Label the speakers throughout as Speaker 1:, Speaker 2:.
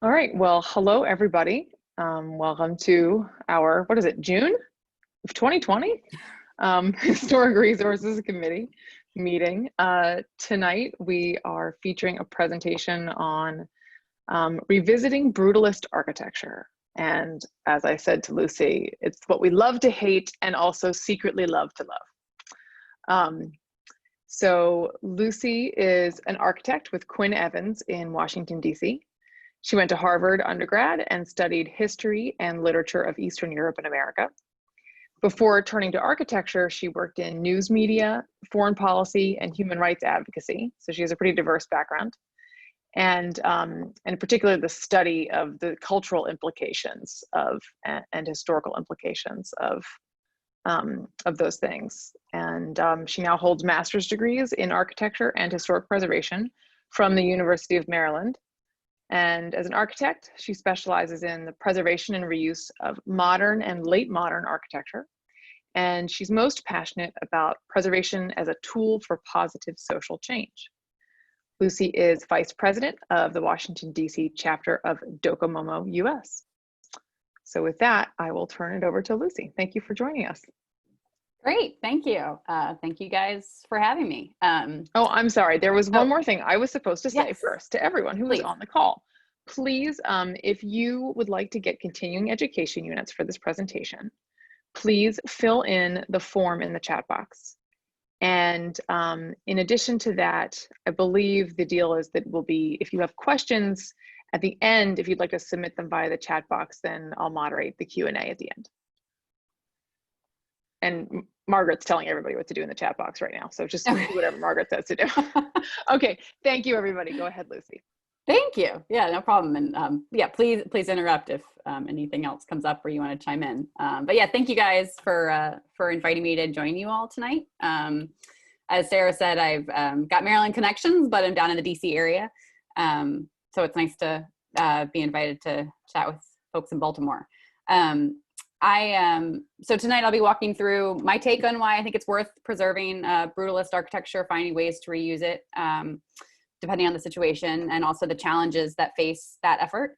Speaker 1: All right. Well, hello, everybody. Welcome to our, what is it, June of 2020? Historic Resources Committee meeting. Tonight, we are featuring a presentation on revisiting brutalist architecture. And as I said to Lucy, it's what we love to hate and also secretly love to love. So Lucy is an architect with Quinn Evans in Washington, D.C. She went to Harvard undergrad and studied history and literature of Eastern Europe and America. Before turning to architecture, she worked in news media, foreign policy, and human rights advocacy. So she has a pretty diverse background. And particularly the study of the cultural implications of and historical implications of those things. And she now holds master's degrees in architecture and historic preservation from the University of Maryland. And as an architect, she specializes in the preservation and reuse of modern and late modern architecture. And she's most passionate about preservation as a tool for positive social change. Lucy is vice president of the Washington, D.C. chapter of Docomomo US. So with that, I will turn it over to Lucy. Thank you for joining us.
Speaker 2: Great, thank you. Thank you guys for having me.
Speaker 1: Oh, I'm sorry. There was one more thing I was supposed to say first to everyone who was on the call. Please, if you would like to get continuing education units for this presentation, please fill in the form in the chat box. And in addition to that, I believe the deal is that will be, if you have questions at the end, if you'd like to submit them via the chat box, then I'll moderate the Q&A at the end. And Margaret's telling everybody what to do in the chat box right now. So just do whatever Margaret says to do. Okay, thank you, everybody. Go ahead, Lucy.
Speaker 2: Thank you. Yeah, no problem. And yeah, please interrupt if anything else comes up or you want to chime in. But yeah, thank you guys for inviting me to join you all tonight. As Sarah said, I've got Maryland connections, but I'm down in the DC area. So it's nice to be invited to chat with folks in Baltimore. So tonight I'll be walking through my take on why I think it's worth preserving brutalist architecture, finding ways to reuse it, depending on the situation, and also the challenges that face that effort.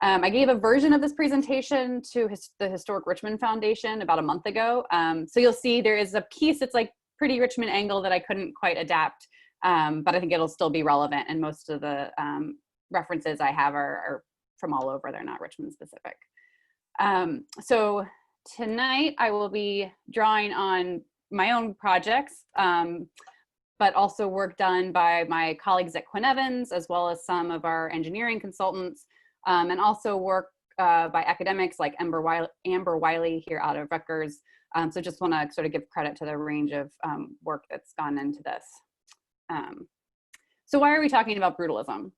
Speaker 2: I gave a version of this presentation to the Historic Richmond Foundation about a month ago. So you'll see there is a piece that's like pretty Richmond angle that I couldn't quite adapt, but I think it'll still be relevant. And most of the references I have are from all over. They're not Richmond specific. So tonight I will be drawing on my own projects, but also work done by my colleagues at Quinn Evans, as well as some of our engineering consultants, and also work by academics like Amber Wiley here out of Rutgers. So just want to sort of give credit to the range of work that's gone into this. So why are we talking about brutalism?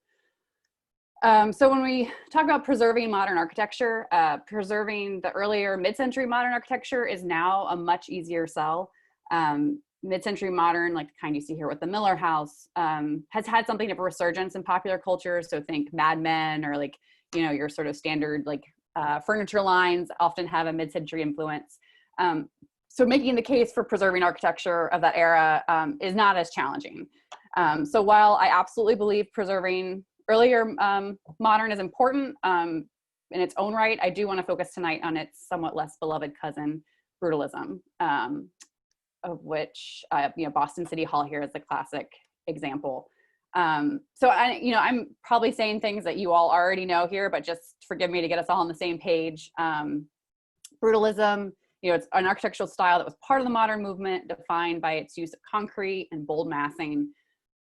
Speaker 2: So when we talk about preserving modern architecture, preserving the earlier mid-century modern architecture is now a much easier sell. Mid-century modern, like the kind you see here with the Miller House, has had something of a resurgence in popular culture. So think Mad Men, or like, you know, your sort of standard like furniture lines often have a mid-century influence. So making the case for preserving architecture of that era is not as challenging. So while I absolutely believe preserving earlier modern is important in its own right, I do want to focus tonight on its somewhat less beloved cousin, brutalism, of which Boston City Hall here is the classic example. So I'm probably saying things that you all already know here, but just forgive me to get us all on the same page. Brutalism, it's an architectural style that was part of the modern movement, defined by its use of concrete and bold massing.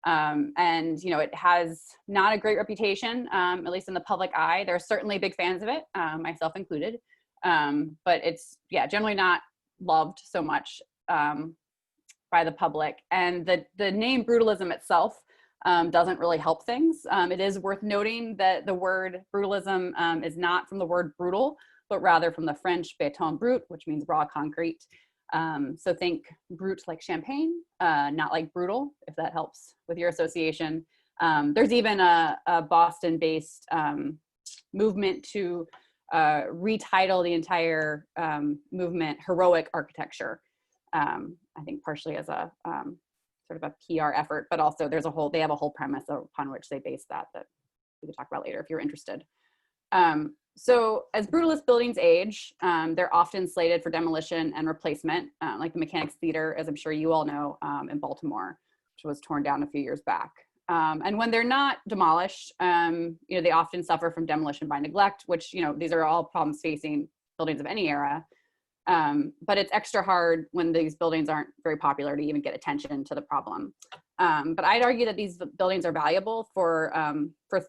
Speaker 2: And it has not a great reputation, at least in the public eye. There are certainly big fans of it, myself included, but it's generally not loved so much by the public. And the name brutalism itself doesn't really help things. It is worth noting that the word brutalism is not from the word brutal, but rather from the French béton brut, which means raw concrete. So think brut like champagne, not like brutal, if that helps with your association. There's even a Boston-based movement to retitle the entire movement Heroic Architecture. I think partially as a sort of a PR effort, but also they have a whole premise upon which they base that we could talk about later if you're interested. So as brutalist buildings age, they're often slated for demolition and replacement, like the Mechanics Theater, as I'm sure you all know, in Baltimore, which was torn down a few years back. And when they're not demolished, they often suffer from demolition by neglect, which, these are all problems facing buildings of any era. But it's extra hard when these buildings aren't very popular to even get attention to the problem. But I'd argue that these buildings are valuable for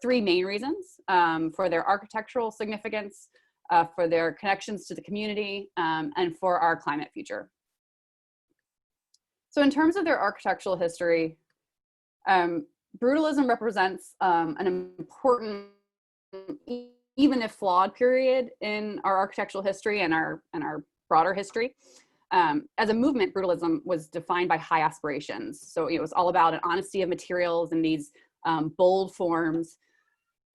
Speaker 2: three main reasons: for their architectural significance, for their connections to the community, and for our climate future. So in terms of their architectural history, Brutalism represents an important, even if flawed, period in our architectural history and our broader history. As a movement, Brutalism was defined by high aspirations. So it was all about an honesty of materials and these bold forms.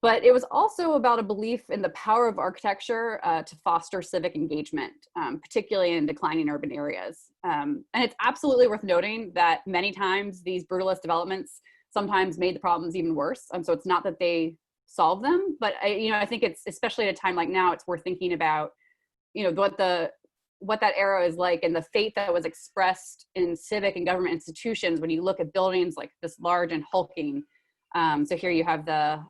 Speaker 2: But it was also about a belief in the power of architecture to foster civic engagement, particularly in declining urban areas. And it's absolutely worth noting that many times these brutalist developments sometimes made the problems even worse. So it's not that they solve them, but I think it's, especially at a time like now, it's worth thinking about, what that era is like and the fate that was expressed in civic and government institutions when you look at buildings like this large and hulking. So here you have the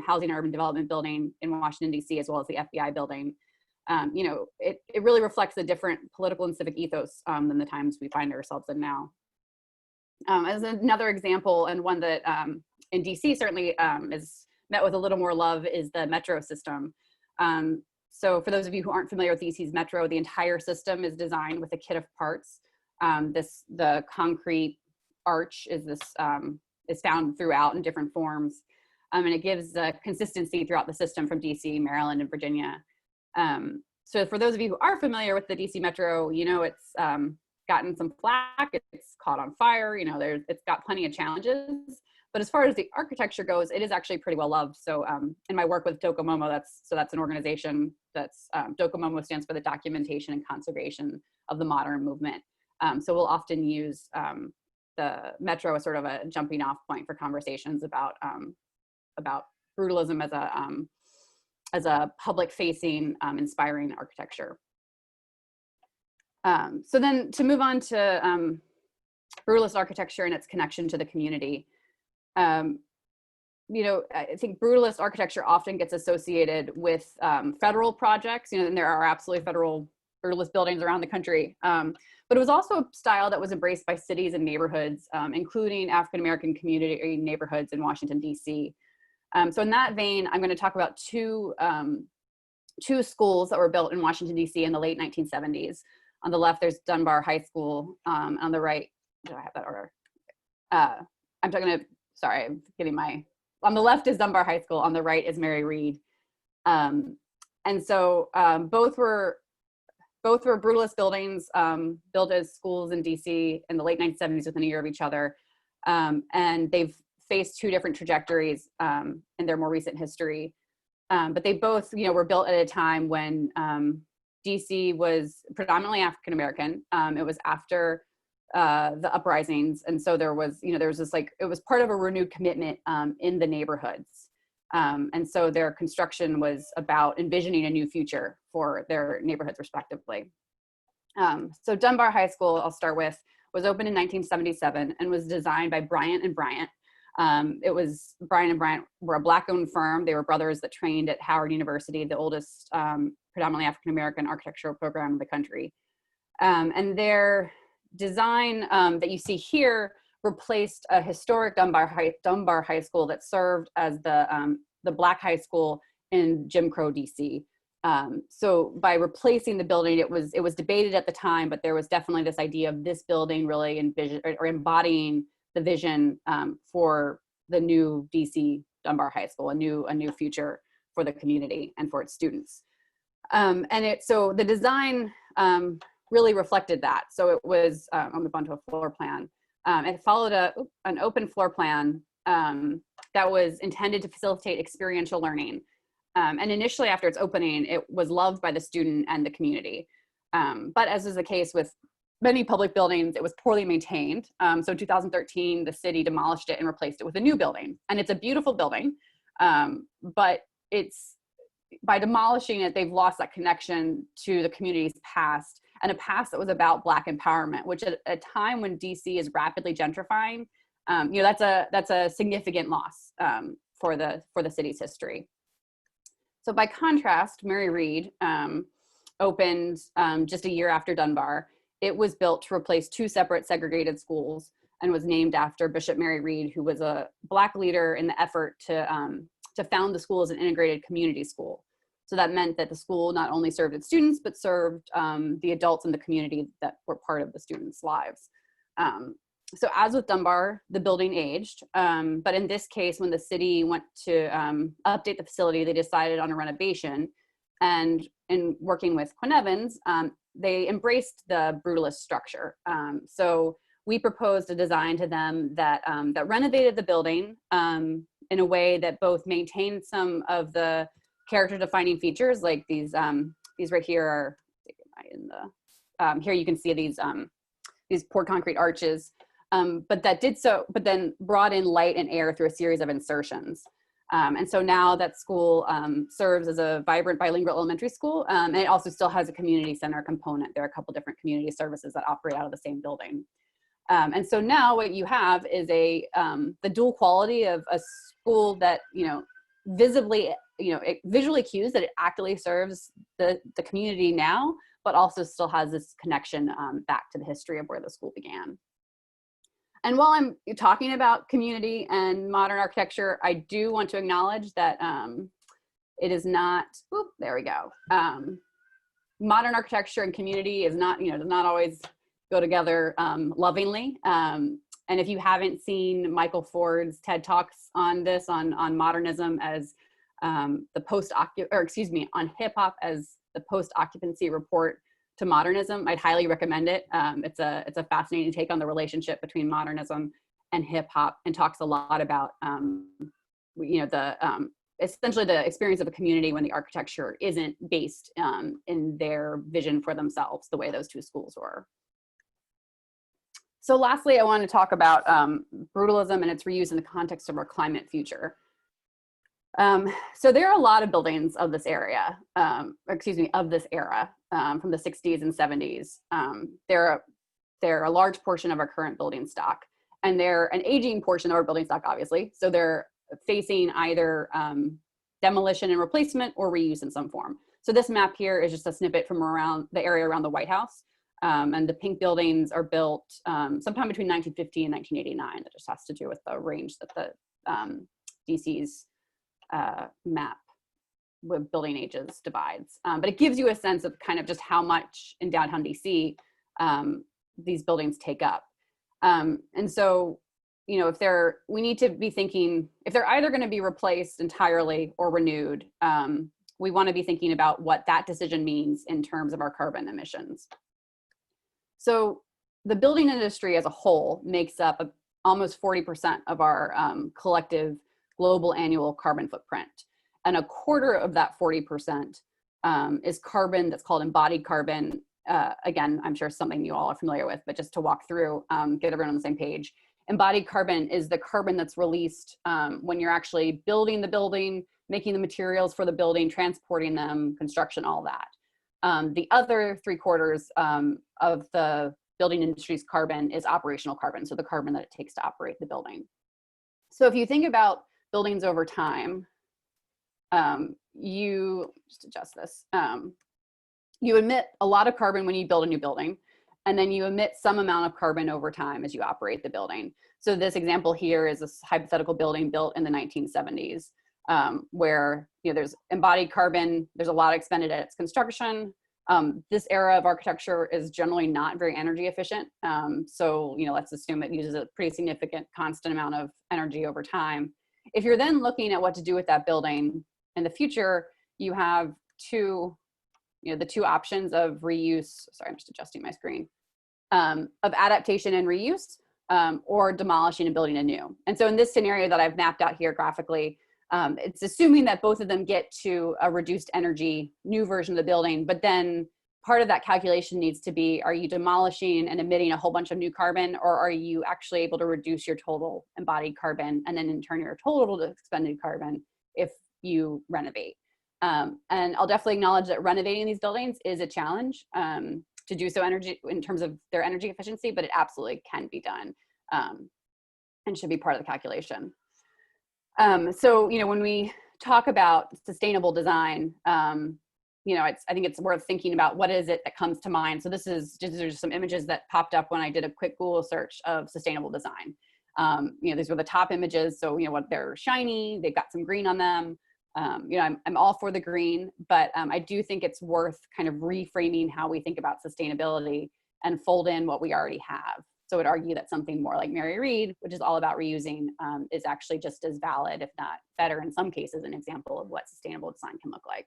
Speaker 2: Housing and Urban Development building in Washington, D.C., as well as the FBI building. It really reflects a different political and civic ethos than the times we find ourselves in now. As another example, and one that in D.C. certainly is met with a little more love, is the metro system. So for those of you who aren't familiar with DC's metro, the entire system is designed with a kit of parts. The concrete arch is found throughout in different forms. And it gives consistency throughout the system from DC, Maryland, and Virginia. So for those of you who are familiar with the DC metro, it's gotten some flack, it's caught on fire, it's got plenty of challenges. But as far as the architecture goes, it is actually pretty well loved. So in my work with Docomomo, that's an organization that's, Docomomo stands for the Documentation and Conservation of the Modern Movement. So we'll often use the metro as sort of a jumping off point for conversations about brutalism as a public facing, inspiring architecture. So then to move on to brutalist architecture and its connection to the community. I think brutalist architecture often gets associated with federal projects, and there are absolutely federal brutalist buildings around the country. But it was also a style that was embraced by cities and neighborhoods, including African-American community neighborhoods in Washington, D.C. So in that vein, I'm going to talk about two schools that were built in Washington, D.C. in the late 1970s. On the left, there's Dunbar High School. On the right, do I have that order? On the left is Dunbar High School, on the right is Mary Read. And so both were brutalist buildings built as schools in DC in the late 1970s within a year of each other. And they've faced two different trajectories in their more recent history. But they both, were built at a time when DC was predominantly African-American. It was after the uprisings. And so there was this it was part of a renewed commitment in the neighborhoods. And so their construction was about envisioning a new future for their neighborhoods respectively. So Dunbar High School, I'll start with, was opened in 1977 and was designed by Bryant and Bryant. Bryant and Bryant were a Black-owned firm. They were brothers that trained at Howard University, the oldest predominantly African-American architectural program in the country. And their design that you see here replaced a historic Dunbar High School that served as the Black high school in Jim Crow, DC. So by replacing the building, it was debated at the time, but there was definitely this idea of this building really embodying the vision for the new DC Dunbar High School, a new future for the community and for its students. So the design really reflected that. So it was, I'll move on to a floor plan. It followed an open floor plan that was intended to facilitate experiential learning. And initially after its opening, it was loved by the student and the community. But as is the case with many public buildings, it was poorly maintained. So in 2013, the city demolished it and replaced it with a new building. And it's a beautiful building, but it's by demolishing it, they've lost that connection to the community's past, and a past that was about Black empowerment, which at a time when DC is rapidly gentrifying, you know, that's a significant loss for the city's history. So by contrast, Mary Read opened just a year after Dunbar. It was built to replace two separate segregated schools and was named after Bishop Mary Read, who was a Black leader in the effort to found the school as an integrated community school. So that meant that the school not only served its students, but served the adults in the community that were part of the students' lives. So as with Dunbar, the building aged, but in this case, when the city went to update the facility, they decided on a renovation. And in working with Quinn Evans, they embraced the Brutalist structure. So we proposed a design to them that, that renovated the building in a way that both maintained some of the character defining features, like these right here are in the, here you can see these poured concrete arches, but that did so, but then brought in light and air through a series of insertions. And so now that school serves as a vibrant bilingual elementary school, and it also still has a community center component. There are a couple different community services that operate out of the same building. And so now what you have is the dual quality of a school that, you know, visibly, you know, it visually cues that it actively serves the community now, but also still has this connection back to the history of where the school began. And while I'm talking about community and modern architecture, I do want to acknowledge that it is not, whoop, there we go. Modern architecture and community is not, you know, does not always go together lovingly. And if you haven't seen Michael Ford's TED Talks on this, on modernism as on hip hop as the post-occupancy report to modernism, I'd highly recommend it. It's a fascinating take on the relationship between modernism and hip hop, and talks a lot about you know, essentially the experience of a community when the architecture isn't based in their vision for themselves, the way those two schools were. So lastly, I want to talk about brutalism and its reuse in the context of our climate future. So there are a lot of buildings of this area, of this era, from the 60s and 70s. They're a large portion of our current building stock, and they're an aging portion of our building stock, obviously. So they're facing either demolition and replacement or reuse in some form. So this map here is just a snippet from around the area around the White House. And the pink buildings are built sometime between 1950 and 1989. That just has to do with the range that the DC's map with building ages divides. But it gives you a sense of kind of just how much in downtown DC these buildings take up. And so, you know, we need to be thinking, if they're either going to be replaced entirely or renewed, we want to be thinking about what that decision means in terms of our carbon emissions. So the building industry as a whole makes up almost 40% of our collective global annual carbon footprint. And a quarter of that 40% is carbon that's called embodied carbon. Again, I'm sure something you all are familiar with, but just to walk through, get everyone on the same page. Embodied carbon is the carbon that's released when you're actually building the building, making the materials for the building, transporting them, construction, all that. The other 3/4 of the building industry's carbon is operational carbon, so the carbon that it takes to operate the building. So if you think about buildings over time, you just adjust this. You emit a lot of carbon when you build a new building, and then you emit some amount of carbon over time as you operate the building. So this example here is a hypothetical building built in the 1970s, where, you know, there's embodied carbon, there's a lot expended at its construction. This era of architecture is generally not very energy efficient. So, you know, let's assume it uses a pretty significant constant amount of energy over time. If you're then looking at what to do with that building in the future, you have the two options of reuse. Sorry, I'm just adjusting my screen. Of adaptation and reuse, or demolishing and building anew. And so in this scenario that I've mapped out here graphically, it's assuming that both of them get to a reduced energy new version of the building, but then part of that calculation needs to be, are you demolishing and emitting a whole bunch of new carbon, or are you actually able to reduce your total embodied carbon and then in turn your total expended carbon if you renovate? And I'll definitely acknowledge that renovating these buildings is a challenge to do so in terms of their energy efficiency, but it absolutely can be done and should be part of the calculation. So, when we talk about sustainable design, I think it's worth thinking about what is it that comes to mind. So these are just some images that popped up when I did a quick Google search of sustainable design. These were the top images. So, they're shiny, they've got some green on them. I'm all for the green, but I do think it's worth kind of reframing how we think about sustainability and fold in what we already have. So I would argue that something more like Mary Read, which is all about reusing, is actually just as valid, if not better in some cases, an example of what sustainable design can look like.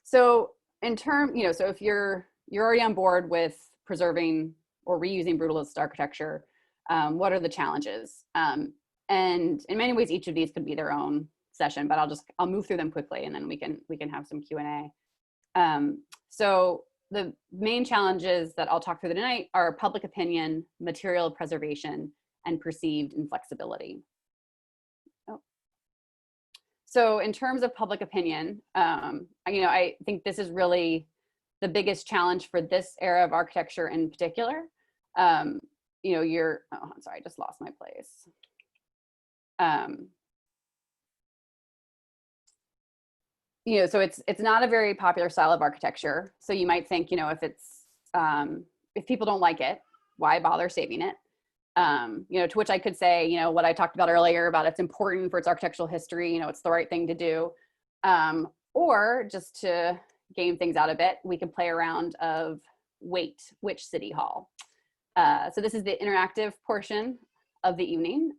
Speaker 2: So so if you're already on board with preserving or reusing brutalist architecture, what are the challenges? And in many ways, each of these could be their own session, but I'll move through them quickly, and then we can have some Q&A. So the main challenges that I'll talk through tonight are public opinion, material preservation, and perceived inflexibility. So in terms of public opinion, I think this is really the biggest challenge for this era of architecture in particular. I'm sorry, I just lost my place. So it's not a very popular style of architecture. So you might think, if people don't like it, why bother saving it? To which I could say, what I talked about earlier about it's important for its architectural history, it's the right thing to do. Or just to game things out a bit, we can play around of which city hall. So this is the interactive portion of the evening.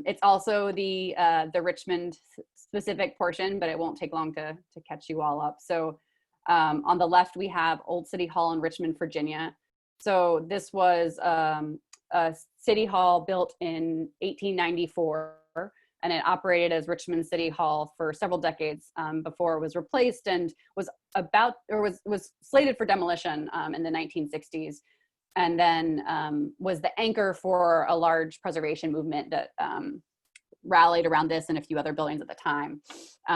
Speaker 2: It's also the Richmond specific portion, but it won't take long to catch you all up. So on the left, we have Old City Hall in Richmond, Virginia. So this was a city hall built in 1894, and it operated as Richmond City Hall for several decades before it was replaced and was slated for demolition in the 1960s. And then was the anchor for a large preservation movement that rallied around this and a few other buildings at the time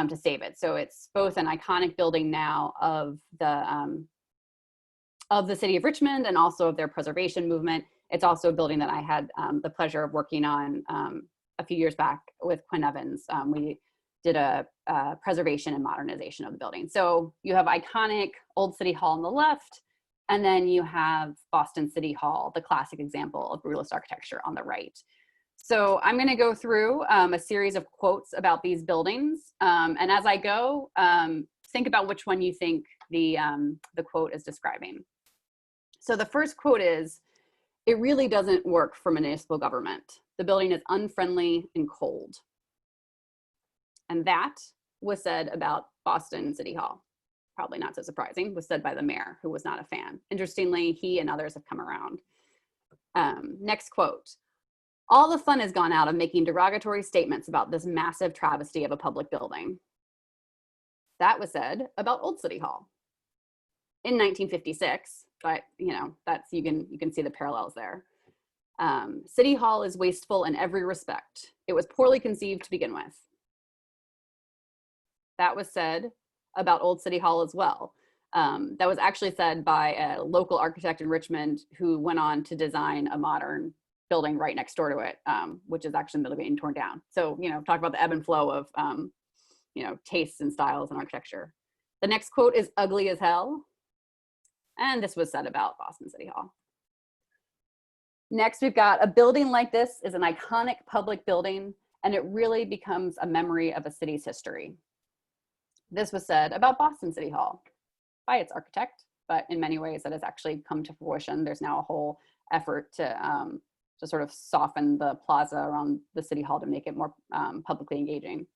Speaker 2: to save it. So it's both an iconic building now of the city of Richmond and also of their preservation movement. It's also a building that I had the pleasure of working on a few years back with Quinn Evans. We did a preservation and modernization of the building. So you have iconic Old City Hall on the left, and then you have Boston City Hall, the classic example of brutalist architecture, on the right. So I'm going to go through a series of quotes about these buildings. And as I go, think about which one you think the quote is describing. So the first quote is, "It really doesn't work for municipal government. The building is unfriendly and cold." And that was said about Boston City Hall. Probably not so surprising, was said by the mayor, who was not a fan. Interestingly, he and others have come around. Next quote, "All the fun has gone out of making derogatory statements about this massive travesty of a public building." That was said about Old City Hall in 1956, but that's you can see the parallels there. "City Hall is wasteful in every respect. It was poorly conceived to begin with." That was said about Old City Hall as well. That was actually said by a local architect in Richmond who went on to design a modern building right next door to it, which is actually in the middle of being torn down. So, talk about the ebb and flow of, tastes and styles in architecture. The next quote is "ugly as hell." And this was said about Boston City Hall. Next, we've got, "A building like this is an iconic public building, and it really becomes a memory of a city's history." This was said about Boston City Hall by its architect, but in many ways that has actually come to fruition. There's now a whole effort to sort of soften the plaza around the City Hall to make it more publicly engaging.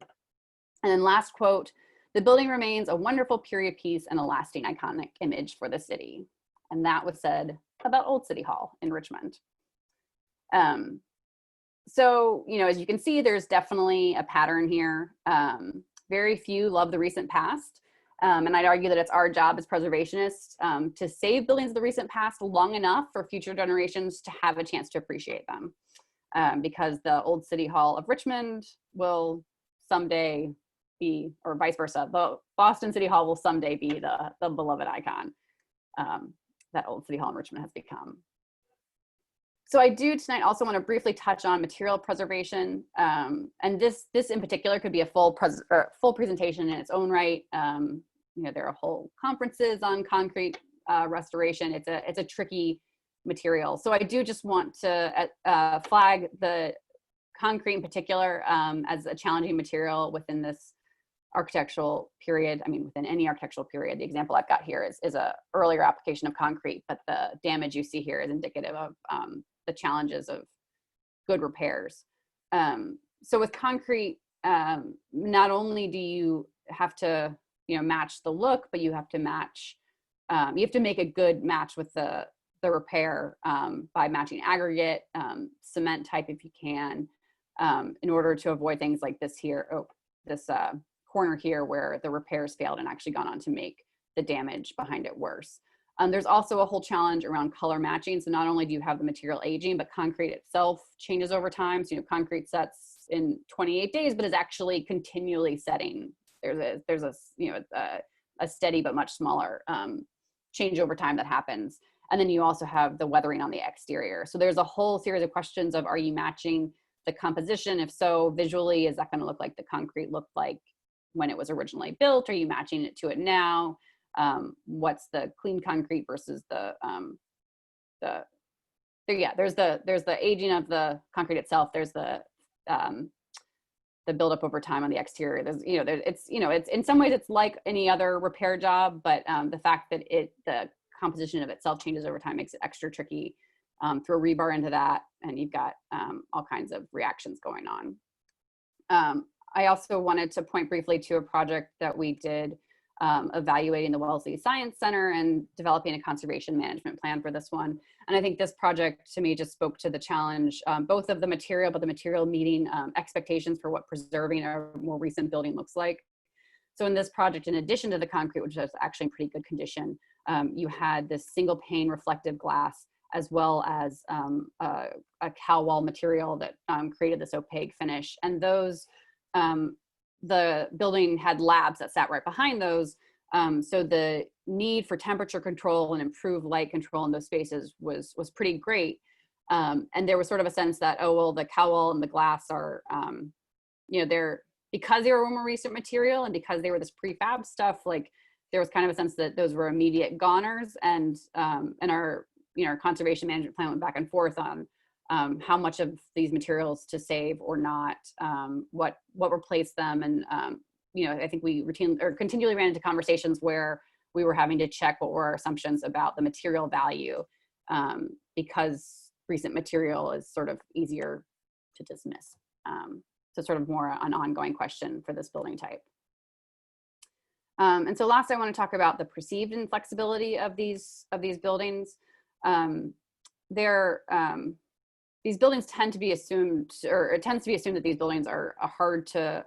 Speaker 2: And then last quote, "The building remains a wonderful period piece and a lasting iconic image for the city." And that was said about Old City Hall in Richmond. So, as you can see, there's definitely a pattern here. Very few love the recent past. And I'd argue that it's our job as preservationists to save buildings of the recent past long enough for future generations to have a chance to appreciate them. Because the Old City Hall of Richmond will someday be, or vice versa, the Boston City Hall will someday be the beloved icon that old City Hall in Richmond has become. So I do tonight also want to briefly touch on material preservation, and this in particular could be a full presentation in its own right. You know, there are whole conferences on concrete restoration. It's a tricky material. So I do just want to flag the concrete in particular as a challenging material within this architectural period. I mean, within any architectural period. The example I've got here is a earlier application of concrete, but the damage you see here is indicative of the challenges of good repairs. So with concrete, not only do you have to, you know, match the look, but you have to match, you have to make a good match with the repair by matching aggregate, cement type if you can, in order to avoid things like this here, this corner here where the repairs failed and actually gone on to make the damage behind it worse. There's also a whole challenge around color matching. So not only do you have the material aging, but concrete itself changes over time. So, you know, concrete sets in 28 days, but is actually continually setting. There's a you know, a steady but much smaller change over time that happens. And then you also have the weathering on the exterior. So there's a whole series of questions of, are you matching the composition? If so, visually, is that going to look like the concrete looked like when it was originally built? Are you matching it to it now? What's the clean concrete versus there's the aging of the concrete itself. There's the buildup over time on the exterior. There's, you know, it's in some ways it's like any other repair job, but the fact that the composition of itself changes over time makes it extra tricky. Throw rebar into that, and you've got all kinds of reactions going on. I also wanted to point briefly to a project that we did evaluating the Wellesley Science Center and developing a conservation management plan for this one. And I think this project to me just spoke to the challenge, both of the material, but the material meeting expectations for what preserving a more recent building looks like. So in this project, in addition to the concrete, which was actually in pretty good condition, you had this single pane reflective glass, as well as a cow wall material that created this opaque finish. And those, the building had labs that sat right behind those. So the need for temperature control and improved light control in those spaces was pretty great. And there was sort of a sense that, oh, well, the cow wall and the glass are, you know, because they were more recent material and because they were this prefab stuff, like there was kind of a sense that those were immediate goners. And our, you know, our conservation management plan went back and forth on how much of these materials to save or not, what replaced them. And, you know, I think we continually ran into conversations where we were having to check what were our assumptions about the material value, because recent material is sort of easier to dismiss. So sort of more an ongoing question for this building type. And so last, I want to talk about the perceived inflexibility of these buildings. These buildings tend to be assumed, or it tends to be assumed that these buildings are hard to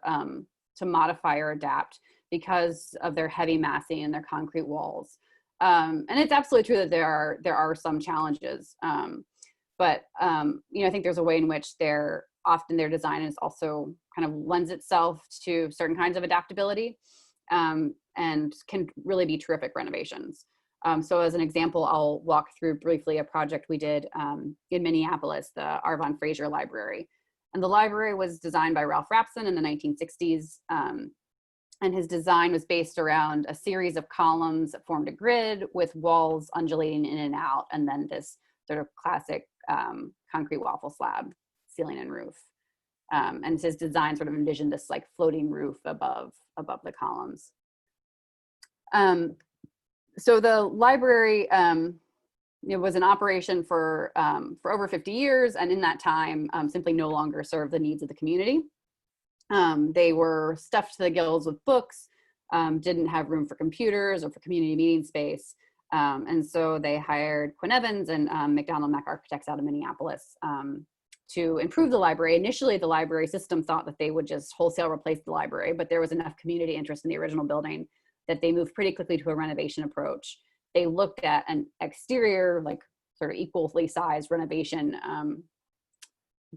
Speaker 2: modify or adapt because of their heavy massing and their concrete walls. And it's absolutely true that there are some challenges, but you know, I think there's a way in which their design is also kind of lends itself to certain kinds of adaptability, and can really be terrific renovations. So as an example, I'll walk through briefly a project we did in Minneapolis, the Arvon Fraser Library. And the library was designed by Ralph Rapson in the 1960s. And his design was based around a series of columns that formed a grid with walls undulating in and out, and then this sort of classic concrete waffle slab ceiling and roof. And his design sort of envisioned this like floating roof above the columns. So the library it was in operation for over 50 years, and in that time simply no longer served the needs of the community. They were stuffed to the gills with books, didn't have room for computers or for community meeting space. And so they hired Quinn Evans and McDonald Mack Architects out of Minneapolis to improve the library. Initially, the library system thought that they would just wholesale replace the library, but there was enough community interest in the original building that they moved pretty quickly to a renovation approach. They looked at an exterior, like sort of equally sized renovation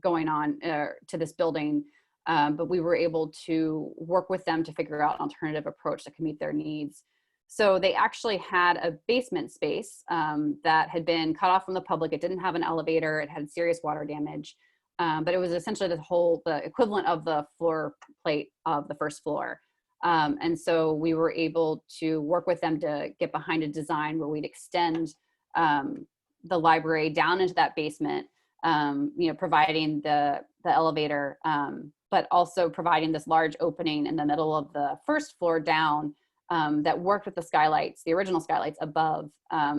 Speaker 2: going on to this building. but we were able to work with them to figure out an alternative approach that could meet their needs. So they actually had a basement space that had been cut off from the public. It didn't have an elevator. It had serious water damage, but it was essentially the equivalent of the floor plate of the first floor. And so we were able to work with them to get behind a design where we'd extend the library down into that basement, providing the elevator, but also providing this large opening in the middle of the first floor down that worked with the skylights, the original skylights above,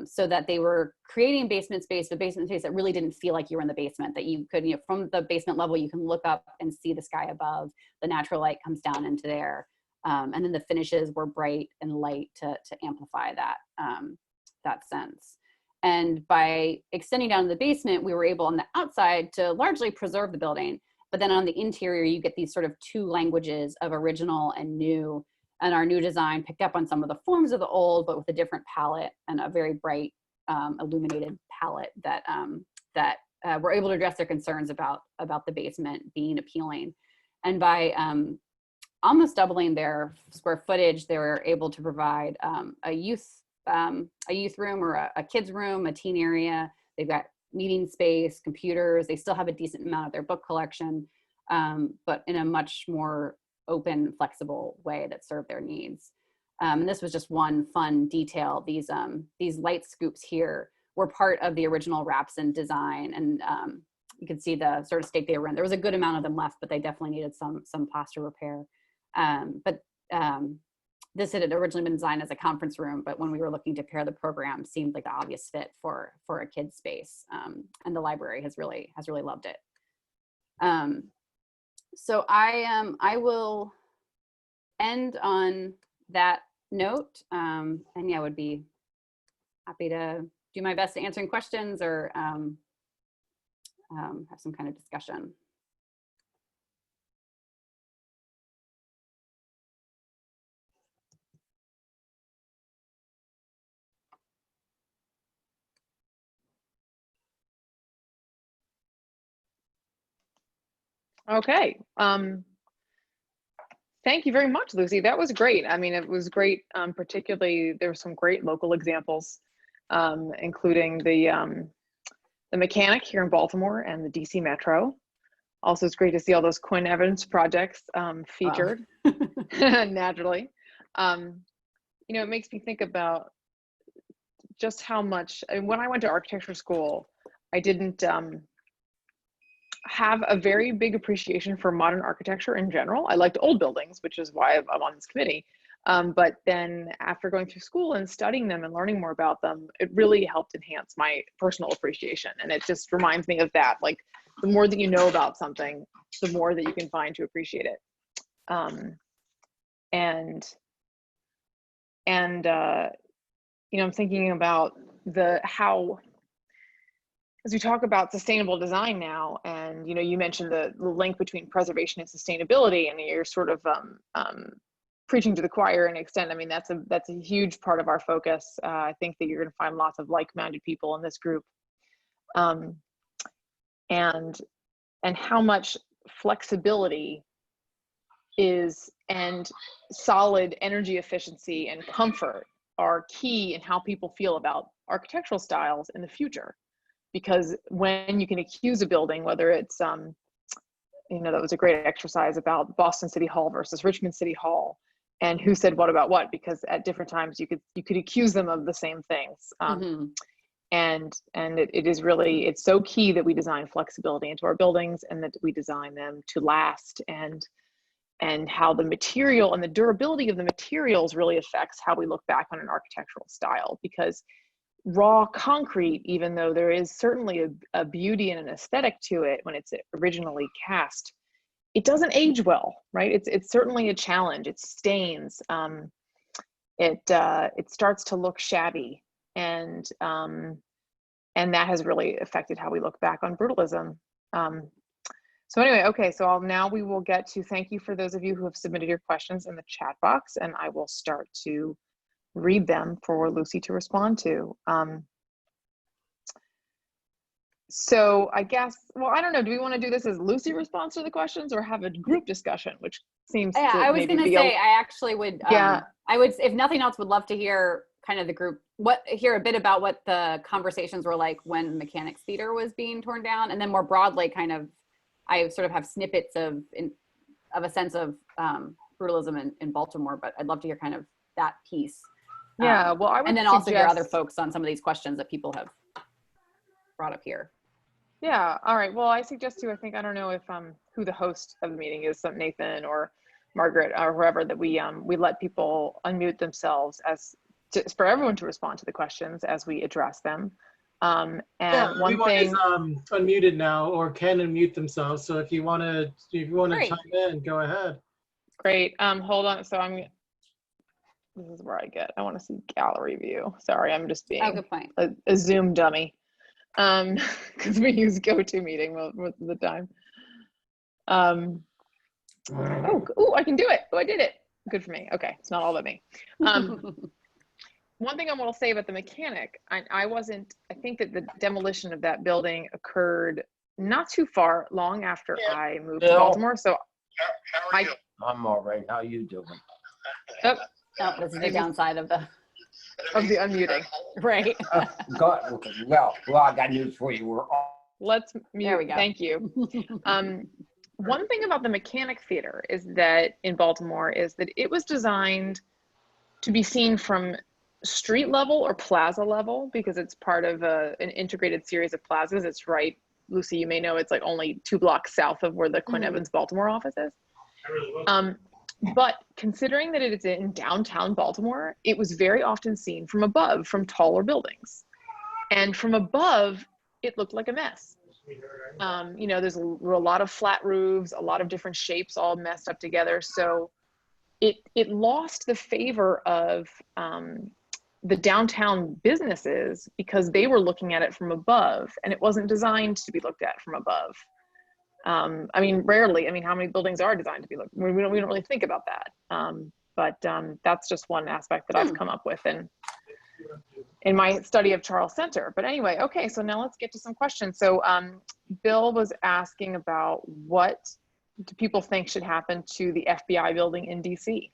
Speaker 2: so that they were creating basement space, but basement space that really didn't feel like you were in the basement, that you could, from the basement level, you can look up and see the sky above, the natural light comes down into there. And then the finishes were bright and light to amplify that sense. And by extending down to the basement, we were able on the outside to largely preserve the building, but then on the interior, you get these sort of two languages of original and new. And our new design picked up on some of the forms of the old, but with a different palette and a very bright, illuminated palette that were able to address their concerns about the basement being appealing. And by almost doubling their square footage, they were able to provide a youth room or a kids room, a teen area. They've got meeting space, computers. They still have a decent amount of their book collection, but in a much more open, flexible way that served their needs. And this was just one fun detail. These light scoops here were part of the original Rapson design, and you can see the sort of state they were in. There was a good amount of them left, but they definitely needed some plaster repair. This had originally been designed as a conference room, but when we were looking to pair the program, seemed like the obvious fit for a kid's space, and the library has really loved it. So I will end on that note, and yeah, I would be happy to do my best to answering questions or have some kind of discussion.
Speaker 1: Okay. Thank you very much, Lucy. That was great. I mean, it was great. Particularly, there were some great local examples, including the mechanic here in Baltimore and the DC Metro. Also, it's great to see all those Quinn Evans projects featured. Wow. Naturally. It makes me think about just how much, and when I went to architecture school, I didn't have a very big appreciation for modern architecture in general. I liked old buildings, which is why I'm on this committee. But then after going through school and studying them and learning more about them, it really helped enhance my personal appreciation. And it just reminds me of that, like the more that you know about something, the more that you can find to appreciate it. I'm thinking about how, as we talk about sustainable design now, and you mentioned the link between preservation and sustainability, and you're sort of preaching to the choir in an extent. I mean, that's a huge part of our focus. I think that you're going to find lots of like-minded people in this group, and how much flexibility is and solid energy efficiency and comfort are key in how people feel about architectural styles in the future. Because when you can accuse a building, whether it's, that was a great exercise about Boston City Hall versus Richmond City Hall, and who said what about what, because at different times you could accuse them of the same things. And it is really, it's so key that we design flexibility into our buildings and that we design them to last, and how the material and the durability of the materials really affects how we look back on an architectural style. Because raw concrete, even though there is certainly a beauty and an aesthetic to it when it's originally cast, it doesn't age well, right? It's certainly a challenge. It stains. It starts to look shabby, and that has really affected how we look back on brutalism. So anyway, okay, so we will get to thank you for those of you who have submitted your questions in the chat box, and I will start to read them for Lucy to respond to. So I guess, well, I don't know. Do we want to do this as Lucy response to the questions or have a group discussion, which seems
Speaker 2: Yeah,
Speaker 1: to
Speaker 2: I was
Speaker 1: maybe
Speaker 2: gonna
Speaker 1: be
Speaker 2: say I actually would.
Speaker 1: Yeah.
Speaker 2: I would, if nothing else, would love to hear kind of the group, hear a bit about what the conversations were like when Mechanics Theater was being torn down, and then more broadly, kind of, I sort of have snippets of a sense of brutalism in Baltimore, but I'd love to hear kind of that piece.
Speaker 1: Yeah, well, I would
Speaker 2: and then also hear other
Speaker 1: suggest-
Speaker 2: folks on some of these questions that people have brought up here.
Speaker 1: Yeah, all right. Well, I suggest too, I think, I don't know if who the host of the meeting is, some Nathan or Margaret or whoever, that we let people unmute themselves for everyone to respond to the questions as we address them. And
Speaker 3: yeah,
Speaker 1: one
Speaker 3: everyone
Speaker 1: thing
Speaker 3: is unmuted now, or can unmute themselves. So if you want to
Speaker 2: Great.
Speaker 3: chime in, go ahead.
Speaker 1: Great. Hold on. So this is where I want to see gallery view. Sorry, I'm just being
Speaker 2: Good point.
Speaker 1: a Zoom dummy. Because we use GoToMeeting most of the time. Oh, I can do it. Oh, I did it. Good for me. Okay, it's not all about me. One thing I want to say about the mechanic, I think that the demolition of that building occurred not too long after I moved to Baltimore. So
Speaker 4: How are you? I'm all right. How you doing?
Speaker 1: Oh,
Speaker 2: this is the downside of the
Speaker 1: unmuting.
Speaker 2: right.
Speaker 4: Well, I got news for you. We're all.
Speaker 1: Let's mute.
Speaker 2: There we go.
Speaker 1: Thank you. One thing about the Mechanic Theater in Baltimore is that it was designed to be seen from street level or plaza level, because it's part of an integrated series of plazas. It's right, Lucy, you may know, it's like only 2 blocks south of where the Quinn Evans Baltimore office is. But considering that it is in downtown Baltimore, it was very often seen from above, from taller buildings. And from above, it looked like a mess. There's a lot of flat roofs, a lot of different shapes all messed up together. So it lost the favor of the downtown businesses because they were looking at it from above, and it wasn't designed to be looked at from above. Rarely. How many buildings are designed to be looked? We don't really think about that. But that's just one aspect that I've come up with in my study of Charles Center. But anyway, okay, so now let's get to some questions. So Bill was asking about what do people think should happen to the FBI building in DC?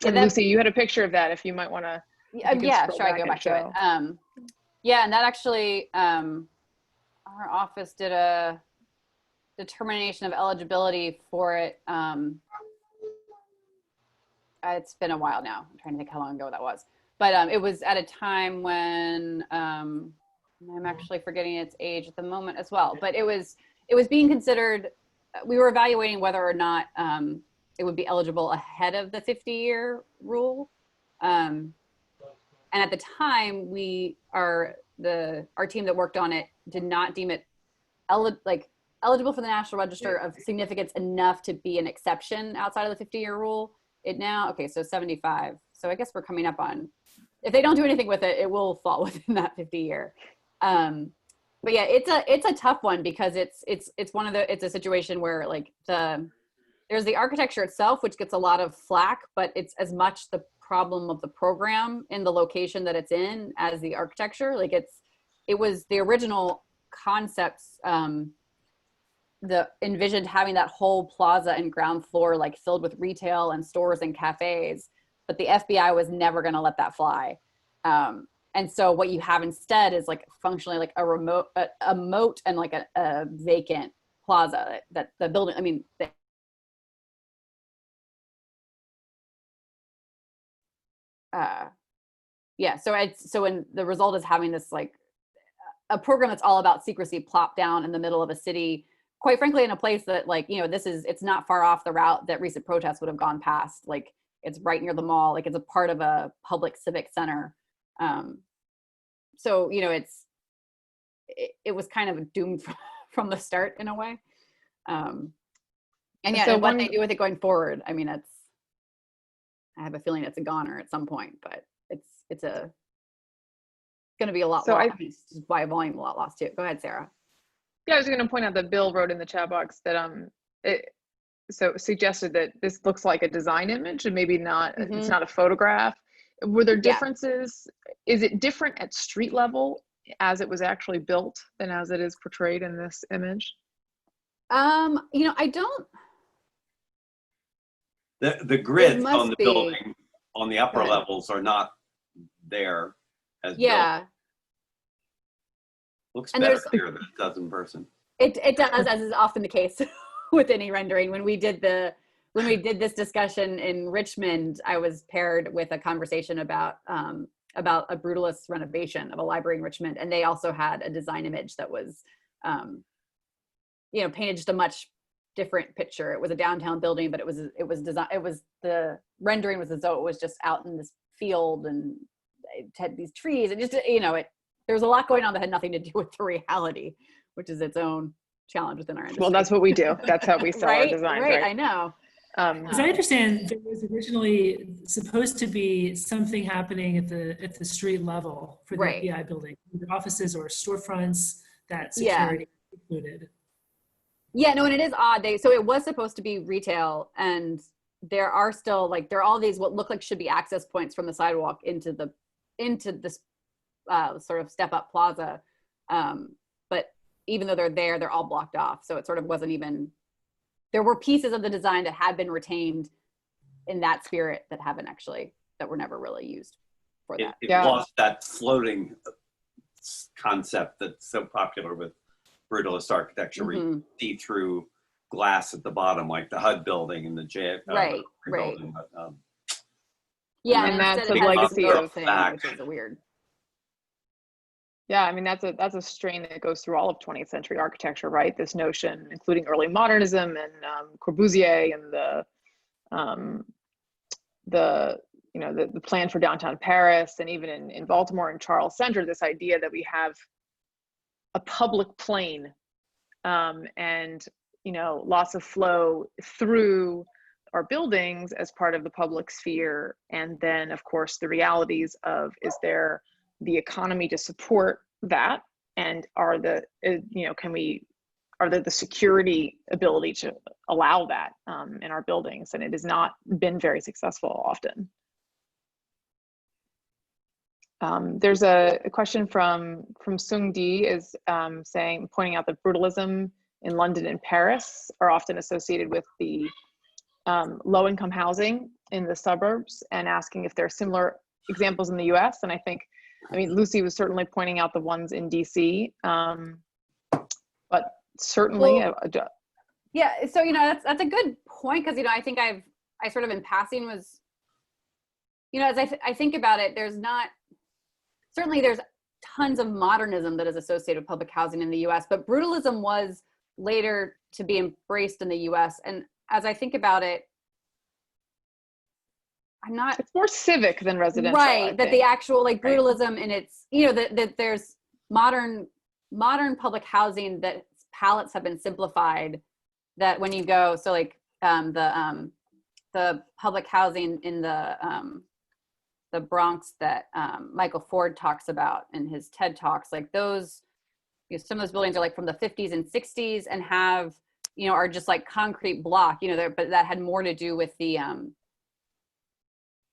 Speaker 1: And Lucy, you had a picture of that if you might want to.
Speaker 2: Yeah, sure, I go back to it. Yeah, and that actually, our office did a determination of eligibility for it. It's been a while now. I'm trying to think how long ago that was. But it was at a time when, I'm actually forgetting its age at the moment as well, but it was being considered, we were evaluating whether or not it would be eligible ahead of the 50-year rule. And at the time, our team that worked on it did not deem it eligible for the National Register of Significance enough to be an exception outside of the 50-year rule. Okay, so 75. So I guess we're coming up on, if they don't do anything with it, it will fall within that 50-year. But yeah, it's a tough one because it's a situation where there's the architecture itself, which gets a lot of flack, but it's as much the problem of the program in the location that it's in as the architecture. It was the original concepts, envisioned having that whole plaza and ground floor filled with retail and stores and cafes, but the FBI was never going to let that fly. And so what you have instead is functionally a moat and a vacant plaza that the building, so when the result is having this a program that's all about secrecy plopped down in the middle of a city, quite frankly, in a place that it's not far off the route that recent protests would have gone past. It's right near the mall, it's a part of a public civic center. So it was kind of doomed from the start in a way. And what they do with it going forward, I have a feeling it's a goner at some point, but it's going to be a lot. So it's just by volume a lot lost too. Go ahead, Sarah.
Speaker 1: Yeah, I was going to point out that Bill wrote in the chat box that suggested that this looks like a design image and maybe not. It's not a photograph. Were there differences? Yeah. Is it different at street level as it was actually built than as it is portrayed in this image?
Speaker 2: You know, I don't.
Speaker 5: The grids
Speaker 2: must
Speaker 5: on the
Speaker 2: be.
Speaker 5: building on the upper
Speaker 1: Right.
Speaker 5: levels are not there as built.
Speaker 2: Yeah,
Speaker 5: Looks
Speaker 2: And
Speaker 5: better
Speaker 2: there's-
Speaker 5: here than it does in person.
Speaker 2: it does, as is often the case with any rendering. When we did this discussion in Richmond, I was paired with a conversation about a Brutalist renovation of a library in Richmond, and they also had a design image that was, you know, painted just a much different picture. It was a downtown building, but it was design. It was the rendering was as though it was just out in this field and it had these trees and just, you know, there was a lot going on that had nothing to do with the reality, which is its own challenge within our industry.
Speaker 1: Well, that's what we do. That's how we sell our designs, right?
Speaker 2: I know.
Speaker 6: As I understand, there was originally supposed to be something happening at the street level for the
Speaker 2: Right.
Speaker 6: FBI building, either offices or storefronts that
Speaker 2: Yeah.
Speaker 6: security included.
Speaker 2: Yeah, no, and it is odd. So it was supposed to be retail, and there are still there are all these what look like should be access points from the sidewalk into this sort of step up plaza. But even though they're there, they're all blocked off. So it sort of wasn't even. There were pieces of the design that had been retained in that spirit that were never really used for that.
Speaker 5: It
Speaker 1: Yeah.
Speaker 5: lost that floating concept that's so popular with Brutalist architecture, where you see through glass at the bottom, like the HUD building and the
Speaker 2: Right.
Speaker 5: building. But,
Speaker 2: Yeah,
Speaker 1: And that's
Speaker 2: instead
Speaker 1: a
Speaker 2: it has
Speaker 1: legacy
Speaker 2: this
Speaker 1: of-
Speaker 2: thing, which is weird.
Speaker 1: Yeah, I mean, that's a strain that goes through all of 20th century architecture, right? This notion, including early modernism and Corbusier and the plan for downtown Paris, and even in Baltimore and Charles Center, this idea that we have a public plane and lots of flow through our buildings as part of the public sphere, and then of course the realities of, is there the economy to support that, and are the the security ability to allow that in our buildings? And it has not been very successful often. There's a question from Sung Di is pointing out that brutalism in London and Paris are often associated with the low-income housing in the suburbs, and asking if there are similar examples in the US. And I mean, Lucy was certainly pointing out the ones in DC, but certainly.
Speaker 2: Yeah, so that's a good point, because I think I sort of in passing was, as I think about it, there's tons of modernism that is associated with public housing in the US, but brutalism was later to be embraced in the US. And as I think about it,
Speaker 1: It's more civic than residential.
Speaker 2: Right, that the actual brutalism in its, that there's modern public housing that palettes have been simplified, that when you go, so the public housing in the Bronx that Michael Ford talks about in his TED Talks, those, some of those buildings are from the 50s and 60s and have, are just concrete block, but that had more to do with the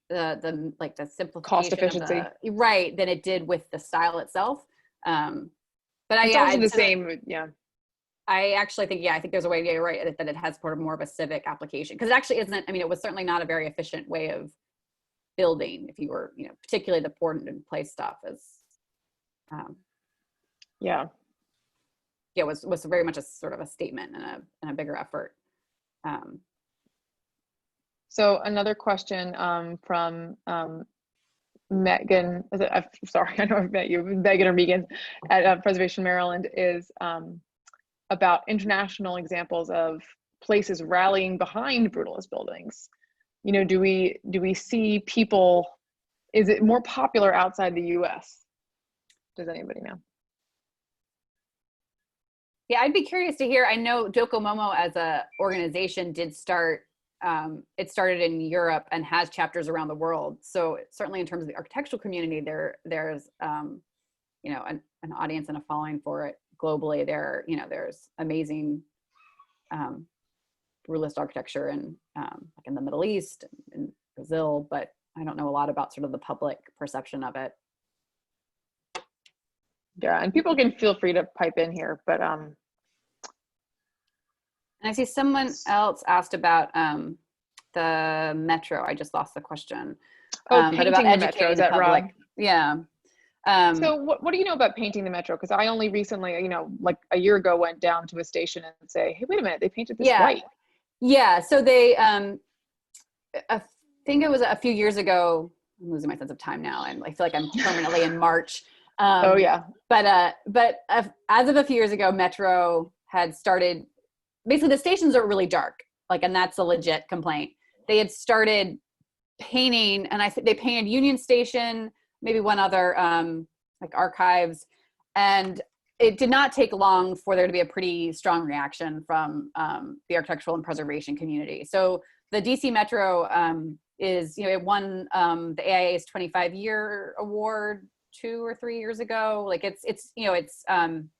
Speaker 2: simplification,
Speaker 1: cost efficiency,
Speaker 2: right, than it did with the style itself. But
Speaker 1: it's also the same. Yeah,
Speaker 2: I actually think, I think there's a way, you're right, that it has sort of more of a civic application, because it actually isn't. I mean, it was certainly not a very efficient way of building, if you were, particularly the poured in place stuff is, was very much a sort of a statement and a bigger effort.
Speaker 1: So another question from Megan, sorry, I know I've met you, Megan or Megan at Preservation Maryland, is about international examples of places rallying behind brutalist buildings. Do we see people, is it more popular outside the US? Does anybody know?
Speaker 2: Yeah, I'd be curious to hear. I know Docomomo as a organization did start, it started in Europe and has chapters around the world. So certainly in terms of the architectural community, there's an audience and a following for it globally. There's amazing brutalist architecture in the Middle East and Brazil, but I don't know a lot about sort of the public perception of it.
Speaker 1: Yeah, and people can feel free to pipe in here, but
Speaker 2: And I see someone else asked about the metro. I just lost the question. But
Speaker 1: painting
Speaker 2: about
Speaker 1: the metro,
Speaker 2: educating
Speaker 1: is
Speaker 2: the
Speaker 1: that
Speaker 2: public.
Speaker 1: Rob?
Speaker 2: Yeah.
Speaker 1: So what do you know about painting the metro? Because I only recently, you know, like a year ago, went down to a station and say, hey, wait a minute, they painted this white.
Speaker 2: Yeah. So they, I think it was a few years ago. I'm losing my sense of time now, and I feel like I'm permanently in March.
Speaker 1: Oh yeah.
Speaker 2: But as of a few years ago, Metro had started. Basically, the stations are really dark, like, and that's a legit complaint. They had started painting, and I think they painted Union Station, maybe one other, like Archives, and it did not take long for there to be a pretty strong reaction from the architectural and preservation community. So the DC Metro is, you know, it won the AIA's 25-year award 2 or 3 years ago. Like it's you know, it's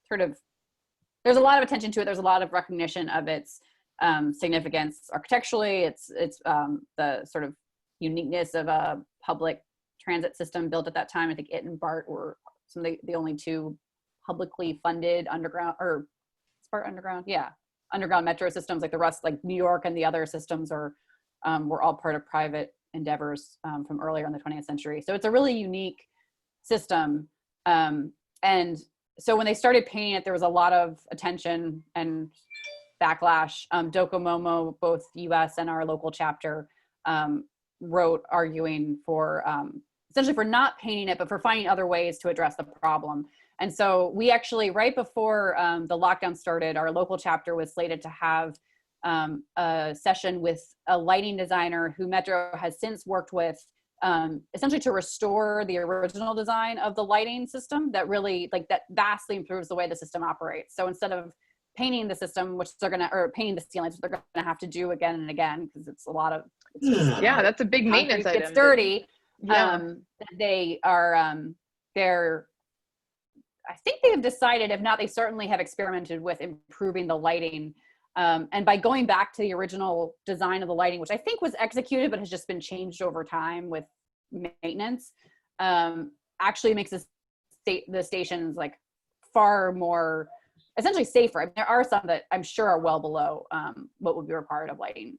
Speaker 2: sort of, there's a lot of attention to it. There's a lot of recognition of its significance architecturally. It's the sort of uniqueness of a public transit system built at that time. I think it and BART were some of the only two publicly funded underground, or BART underground, yeah, underground metro systems. Like the rest, like New York and the other systems are were all part of private endeavors from earlier in the 20th century. So it's a really unique system. And so when they started painting it, there was a lot of attention and backlash. Docomomo, both US and our local chapter, wrote arguing for essentially for not painting it, but for finding other ways to address the problem. And so we actually, right before the lockdown started, our local chapter was slated to have a session with a lighting designer who Metro has since worked with, essentially to restore the original design of the lighting system that really, like, that vastly improves the way the system operates. So instead of painting the system, which they're gonna, or painting the ceilings, which they're gonna have to do again and again, because it's a lot of, it's just,
Speaker 1: yeah, that's a big maintenance item.
Speaker 2: It's dirty.
Speaker 1: Yeah.
Speaker 2: They are, they're, I think they have decided, if not, they certainly have experimented with improving the lighting. And by going back to the original design of the lighting, which I think was executed, but has just been changed over time with maintenance, actually makes the stations like far more, essentially safer. I mean, there are some that I'm sure are well below what would be required of lighting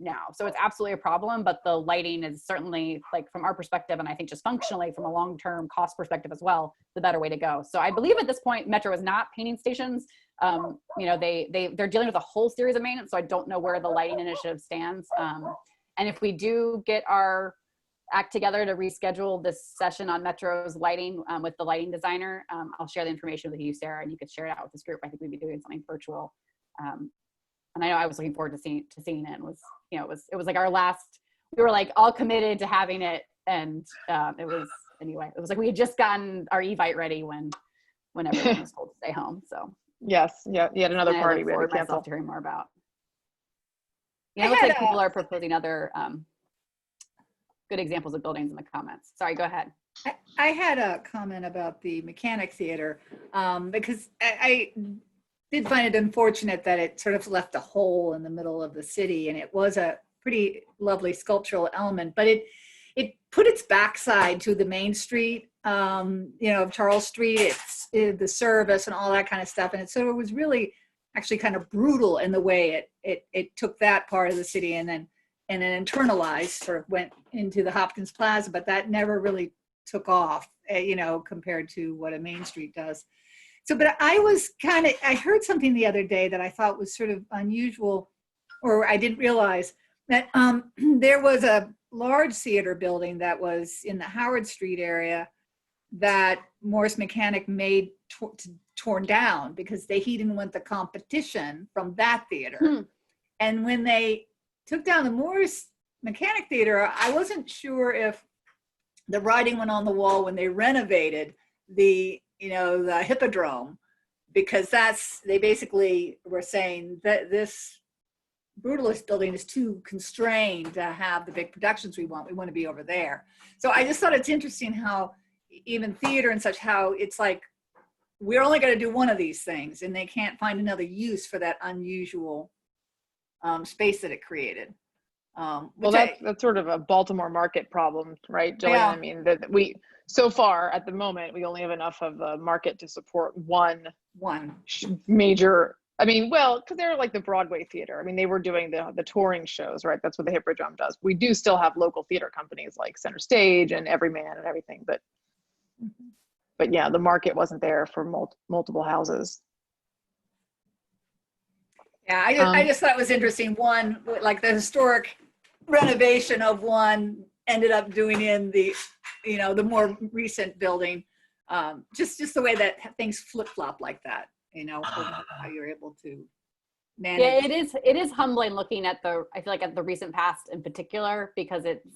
Speaker 2: now. So it's absolutely a problem, but the lighting is certainly, like, from our perspective, and I think just functionally from a long-term cost perspective as well, the better way to go. So I believe at this point, Metro is not painting stations. You know, they're dealing with a whole series of maintenance, so I don't know where the lighting initiative stands. And if we do get our act together to reschedule this session on Metro's lighting with the lighting designer, I'll share the information with you, Sarah, and you could share it out with this group. I think we'd be doing something virtual. And I know I was looking forward to seeing it. And was, you know, it was like our last, we were like all committed to having it. And it was, anyway, it was like we had just gotten our Evite ready when everyone was told to stay home. So
Speaker 1: Yes, yeah, yet another
Speaker 2: and
Speaker 1: party
Speaker 2: I
Speaker 1: we
Speaker 2: look
Speaker 1: had to
Speaker 2: forward myself
Speaker 1: cancel.
Speaker 2: to hearing more about. Yeah, it looks like people are proposing other good examples of buildings in the comments. Sorry, go ahead.
Speaker 7: I had a comment about the Mechanic Theater because I did find it unfortunate that it sort of left a hole in the middle of the city, and it was a pretty lovely sculptural element, but it put its backside to the main street, you know, of Charles Street. It's the service and all that kind of stuff, and it sort of was really actually kind of brutal in the way it took that part of the city and then internalized, sort of went into the Hopkins Plaza, but that never really took off, you know, compared to what a Main Street does. So, but I heard something the other day that I thought was sort of unusual, or I didn't realize that there was a large theater building that was in the Howard Street area that Morris Mechanic made torn down because he didn't want the competition from that theater. And when they took down the Morris Mechanic Theater, I wasn't sure if the writing went on the wall when they renovated the Hippodrome, because they basically were saying that this Brutalist building is too constrained to have the big productions we want. We want to be over there. So I just thought it's interesting how even theater and such, how it's like, we're only going to do one of these things, and they can't find another use for that unusual space that it created.
Speaker 1: Well,
Speaker 7: Which
Speaker 1: that's sort of a Baltimore market problem, right, Jillian?
Speaker 7: Yeah.
Speaker 1: I mean, that so far at the moment, we only have enough of a market to support one major. I mean, well, because they're like the Broadway theater. I mean, they were doing the touring shows, right? That's what the Hippodrome does. We do still have local theater companies like Center Stage and Everyman and everything, but yeah, the market wasn't there for multiple houses.
Speaker 7: Yeah, I just thought it was interesting. One, like the historic renovation of one ended up doing in the, the more recent building. Just the way that things flip flop like that, how you're able to manage.
Speaker 2: Yeah, it is humbling looking at I feel like at the recent past in particular, because it's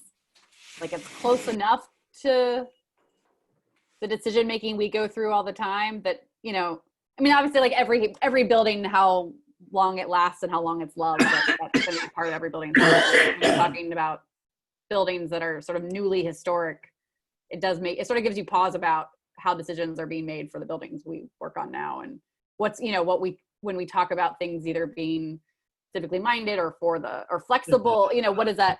Speaker 2: close enough to the decision making we go through all the time that, I mean, obviously like every building, how long it lasts and how long it's loved, that's going to be part of every building. When you're talking about buildings that are sort of newly historic, it sort of gives you pause about how decisions are being made for the buildings we work on now, and what's, when we talk about things either being civically minded or flexible, what is that,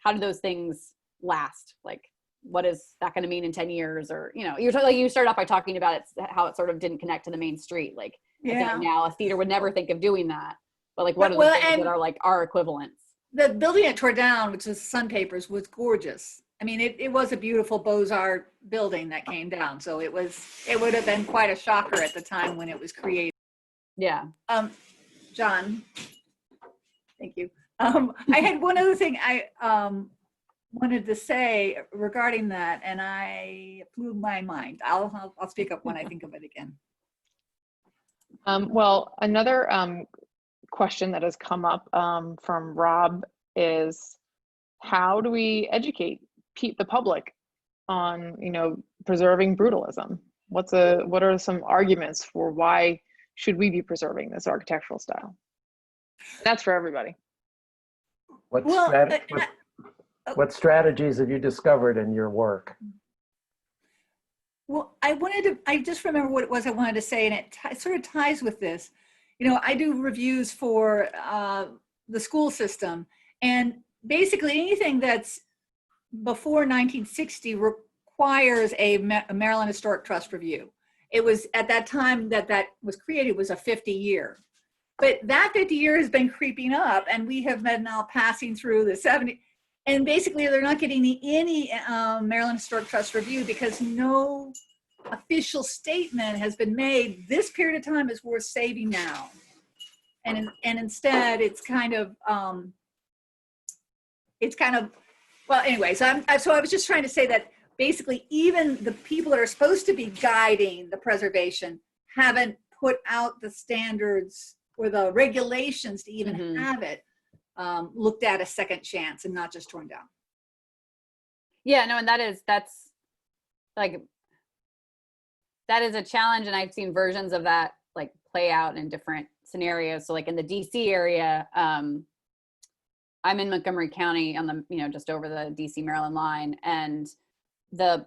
Speaker 2: how do those things last? Like, what is that going to mean in 10 years? Or, you started off by talking about how it sort of didn't connect to the main street. Like, I feel like now a theater would never think of doing that. But like, what are the things that are like our equivalents?
Speaker 7: The building it tore down, which was Sun Papers, was gorgeous. I mean, it was a beautiful Beaux-Arts building that came down. So it would have been quite a shocker at the time when it was created.
Speaker 2: Yeah.
Speaker 7: John, thank you. I had one other thing I wanted to say regarding that, and I blew my mind. I'll speak up when I think of it again.
Speaker 1: Well, another question that has come up from Rob is, how do we educate the public on, preserving brutalism? What are some arguments for why should we be preserving this architectural style? That's for everybody.
Speaker 8: What strategies have you discovered in your work?
Speaker 7: Well, I just remember what it was I wanted to say, and it sort of ties with this. I do reviews for the school system, and basically anything that's before 1960 requires a Maryland Historic Trust review. It was at that time that was created was a 50-year. But that 50 years has been creeping up, and we have been now passing through the 70. And basically, they're not getting any Maryland Historic Trust review because no official statement has been made. This period of time is worth saving now. And instead, it's kind of well, anyway. So I was just trying to say that basically, even the people that are supposed to be guiding the preservation haven't put out the standards or the regulations to even have it looked at a second chance and not just torn down.
Speaker 2: Yeah, no, and that is a challenge, and I've seen versions of that like play out in different scenarios. So like in the DC area, I'm in Montgomery County on the, just over the DC Maryland line, and the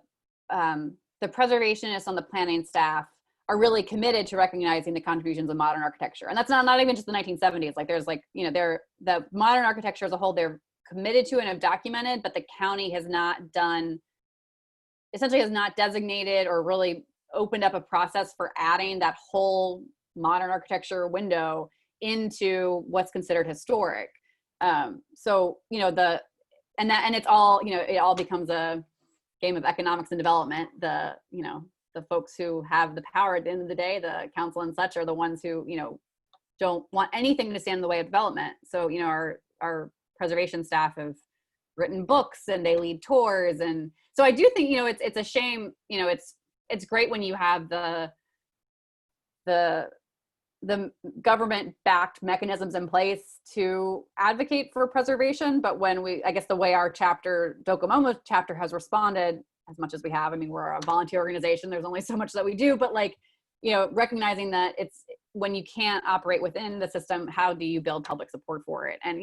Speaker 2: preservationists on the planning staff are really committed to recognizing the contributions of modern architecture. And that's not even just the 1970s. Like there's like, the modern architecture as a whole, they're committed to and have documented, but the county has not designated or really opened up a process for adding that whole modern architecture window into what's considered historic. So, it's all, it all becomes a game of economics and development. The folks who have the power at the end of the day, the council and such, are the ones who, don't want anything to stand in the way of development. So, our preservation staff have written books and they lead tours. And so I do think, it's a shame, it's great when you have the government-backed mechanisms in place to advocate for preservation. But when I guess the way our chapter, Docomomo chapter, has responded, as much as we have, I mean, we're a volunteer organization, there's only so much that we do, but like, recognizing that it's when you can't operate within the system, how do you build public support for it? And,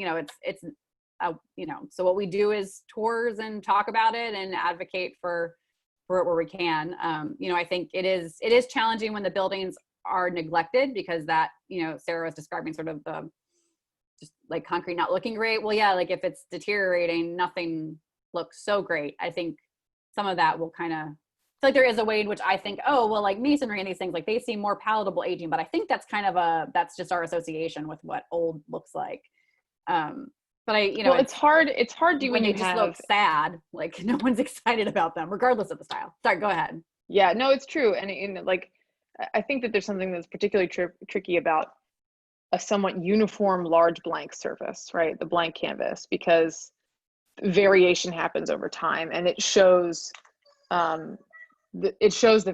Speaker 2: so what we do is tours and talk about it and advocate for it where we can. I think it is challenging when the buildings are neglected, because that, Sarah was describing sort of just like concrete not looking great. Well, yeah, like if it's deteriorating, nothing looks so great. I think some of that will kind of, like there is a way in which I think, oh, well, like masonry and these things, like they seem more palatable aging, but I think that's kind of that's just our association with what old looks like. But well,
Speaker 1: it's hard
Speaker 2: when they just look sad, like no one's excited about them, regardless of the style. Sorry, go ahead.
Speaker 1: Yeah, no, it's true. And like, I think that there's something that's particularly tricky about a somewhat uniform large blank surface, right? The blank canvas, because variation happens over time, and it shows the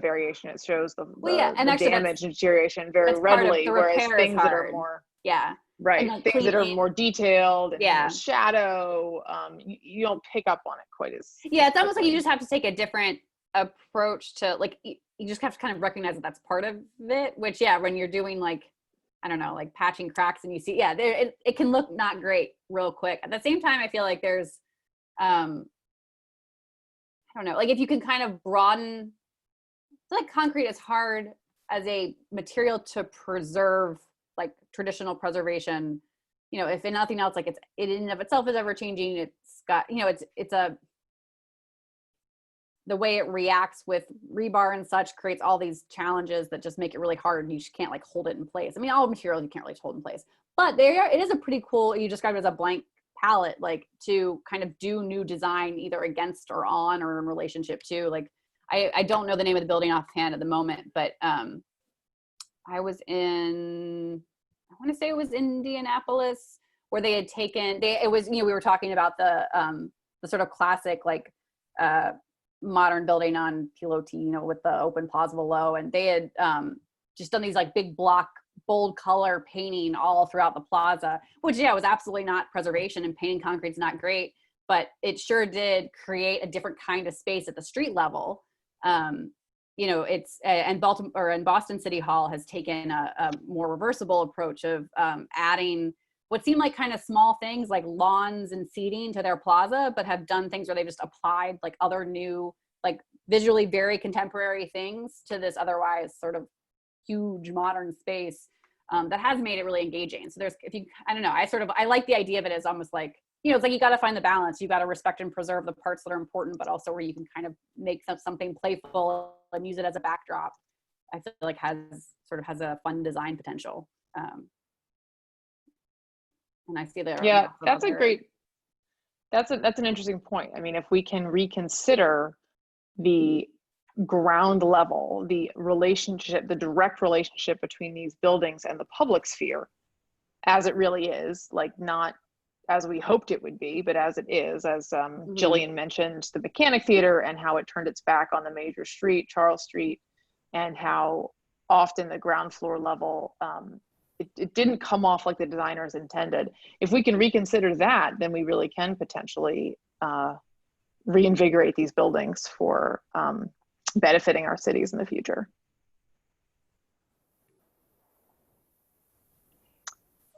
Speaker 1: variation. It shows the damage and deterioration very readily, whereas things that are more right, like things that are more detailed and more shadow, you don't pick up on it quite as
Speaker 2: it's almost like you just have to take a different approach to, like, you just have to kind of recognize that that's part of it, which when you're doing like, I don't know, like patching cracks and you see it can look not great real quick. At the same time, I feel like there's I don't know, like if you can kind of broaden, I feel like concrete is hard as a material to preserve, like traditional preservation, if in nothing else, like it in and of itself is ever changing. It's got, the way it reacts with rebar and such creates all these challenges that just make it really hard. You just can't like hold it in place. I mean, all materials you can't really hold in place, but it is a pretty cool, you described it as a blank palette, like to kind of do new design either against or on or in relationship to, like, I don't know the name of the building offhand at the moment, but I was in, I want to say it was Indianapolis, where they had taken, it was, we were talking about the sort of classic, like, modern building on Pilote, with the open plaza below. And they had just done these like big block, bold color painting all throughout the plaza, which was absolutely not preservation, and painting concrete's not great, but it sure did create a different kind of space at the street level. It's, and Baltimore and Boston City Hall has taken a more reversible approach of adding what seemed like kind of small things like lawns and seating to their plaza, but have done things where they just applied like other new, like visually very contemporary things to this otherwise sort of huge modern space that has made it really engaging. So there's, I don't know, I like the idea of it as almost like, it's like you got to find the balance. You got to respect and preserve the parts that are important, but also where you can kind of make something playful and use it as a backdrop. I feel like has a fun design potential. And I see there.
Speaker 1: Yeah, that's that's an interesting point. I mean, if we can reconsider the ground level, the direct relationship between these buildings and the public sphere, as it really is, like not as we hoped it would be, but as it is, as Jillian mentioned, the Mechanic Theater and how it turned its back on the major street, Charles Street, and how often the ground floor level, it didn't come off like the designers intended. If we can reconsider that, then we really can potentially reinvigorate these buildings for benefiting our cities in the future.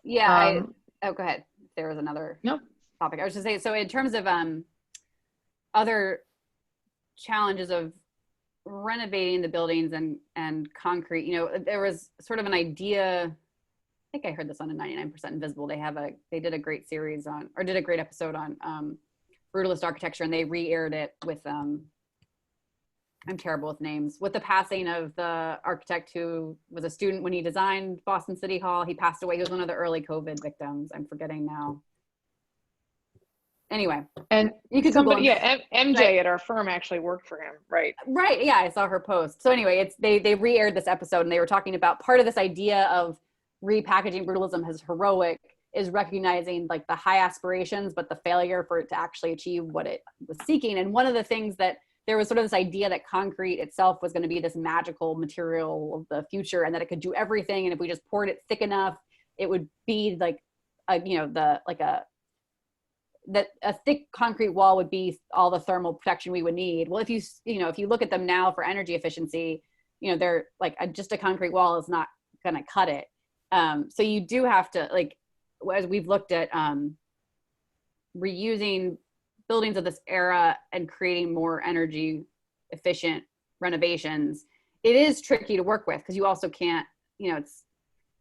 Speaker 2: Yeah, go ahead. There was another topic. I was just saying, so in terms of other challenges of renovating the buildings and concrete, there was sort of an idea, I think I heard this on a 99% Invisible. They did a great series on, or did a great episode on Brutalist architecture, and they re-aired it with, I'm terrible with names, with the passing of the architect who was a student when he designed Boston City Hall. He passed away. He was one of the early COVID victims. I'm forgetting now. Anyway,
Speaker 1: and
Speaker 2: you could
Speaker 1: somebody, MJ at our firm actually worked for him, right?
Speaker 2: Right. Yeah, I saw her post. So anyway, they re-aired this episode, and they were talking about part of this idea of repackaging brutalism as heroic is recognizing like the high aspirations, but the failure for it to actually achieve what it was seeking. And one of the things that there was sort of this idea that concrete itself was going to be this magical material of the future, and that it could do everything. And if we just poured it thick enough, it would be like, a thick concrete wall would be all the thermal protection we would need. Well, if you look at them now for energy efficiency, they're like just a concrete wall is not going to cut it. So you do have to, like, as we've looked at reusing buildings of this era and creating more energy efficient renovations, it is tricky to work with because you also can't,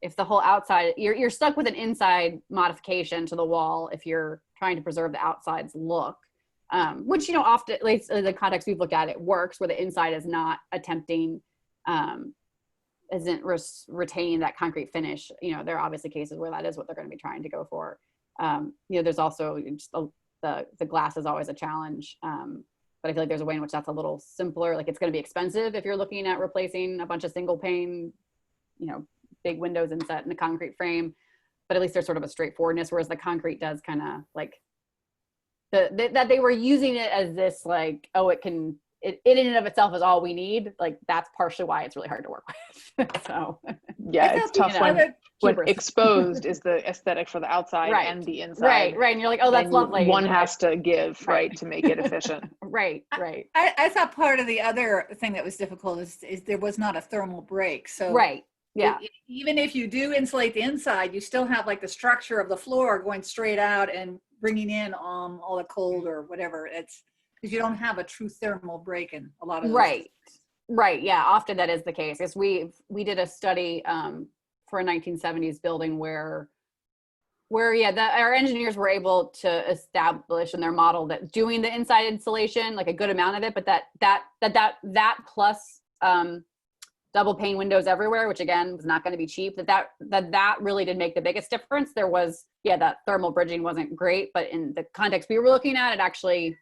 Speaker 2: if the whole outside, you're stuck with an inside modification to the wall if you're trying to preserve the outside's look, which, you know, often, at least in the context we've looked at, it works where the inside is not attempting, isn't retaining that concrete finish. You know, there are obviously cases where that is what they're going to be trying to go for. You know, there's also just the glass is always a challenge. But I feel like there's a way in which that's a little simpler. Like, it's going to be expensive if you're looking at replacing a bunch of single pane, you know, big windows inset in a concrete frame, but at least there's sort of a straightforwardness, whereas the concrete does kind of like that they were using it as this, like, oh, it in and of itself is all we need. Like, that's partially why it's really hard to work with. So
Speaker 1: yeah, it's tough when
Speaker 2: cheapers.
Speaker 1: Exposed is the aesthetic for the outside
Speaker 2: Right.
Speaker 1: and the inside.
Speaker 2: Right. And you're like, oh, that's lovely.
Speaker 1: One has to give, right, to make it efficient.
Speaker 2: Right.
Speaker 7: I thought part of the other thing that was difficult is there was not a thermal break. So
Speaker 2: right. Yeah.
Speaker 7: Even if you do insulate the inside, you still have like the structure of the floor going straight out and bringing in all the cold or whatever. It's because you don't have a true thermal break in a lot of those.
Speaker 2: Right. Yeah. Often that is the case. Because we did a study for a 1970s building where our engineers were able to establish in their model that doing the inside insulation, like a good amount of it, but that plus double pane windows everywhere, which again was not going to be cheap, that really did make the biggest difference. There was, that thermal bridging wasn't great, but in the context we were looking at, it actually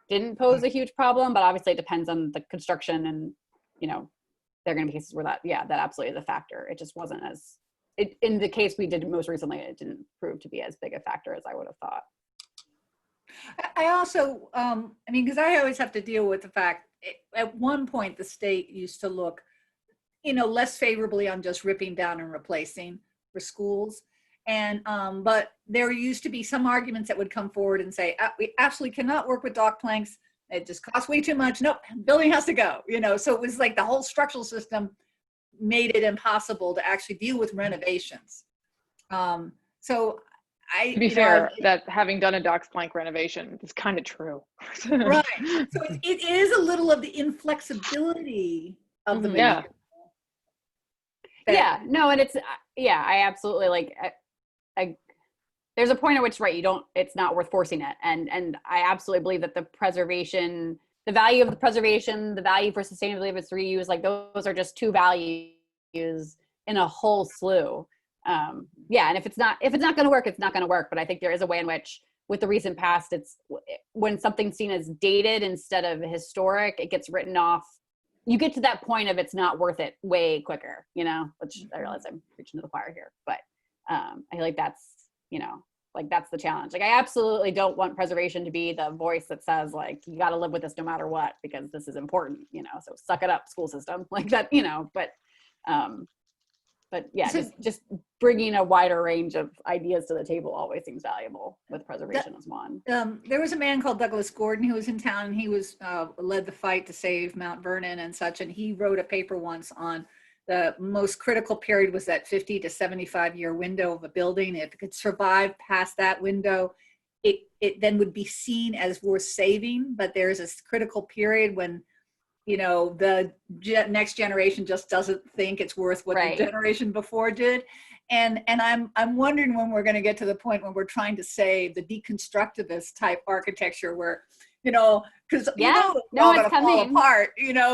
Speaker 2: didn't pose a huge problem. But obviously it depends on the construction, and you know, there are going to be cases where that absolutely is a factor. It just wasn't as, in the case we did most recently, it didn't prove to be as big a factor as I would have thought.
Speaker 7: I also, because I always have to deal with the fact, at one point the state used to look, less favorably on just ripping down and replacing for schools. And, but there used to be some arguments that would come forward and say, we absolutely cannot work with dock planks. It just costs way too much. Nope, building has to go, so it was like the whole structural system made it impossible to actually deal with renovations. So
Speaker 1: to be fair, that having done a dock plank renovation is kind of true.
Speaker 7: Right. So it is a little of the inflexibility of the material.
Speaker 2: Yeah, no, and it's, I absolutely there's a point at which, right, it's not worth forcing it. And I absolutely believe that the value of the preservation, the value for sustainability of its reuse, like those are just two values in a whole slew. And if it's not going to work, it's not going to work. But I think there is a way in which, with the recent past, it's when something's seen as dated instead of historic, it gets written off. You get to that point of it's not worth it way quicker, which I realize I'm preaching to the choir here, but I feel like that's, that's the challenge. Like, I absolutely don't want preservation to be the voice that says, like, you got to live with this no matter what, because this is important, so suck it up, school system, like that, but yeah, just bringing a wider range of ideas to the table always seems valuable, with preservation as one.
Speaker 7: There was a man called Douglas Gordon who was in town, and he was led the fight to save Mount Vernon and such. And he wrote a paper once on the most critical period was that 50 to 75 year window of a building. If it could survive past that window, it then would be seen as worth saving. But there's a critical period when the next generation just doesn't think it's worth what the generation before did. And I'm wondering when we're going to get to the point when we're trying to save the deconstructivist type architecture where, because they're all going to fall apart,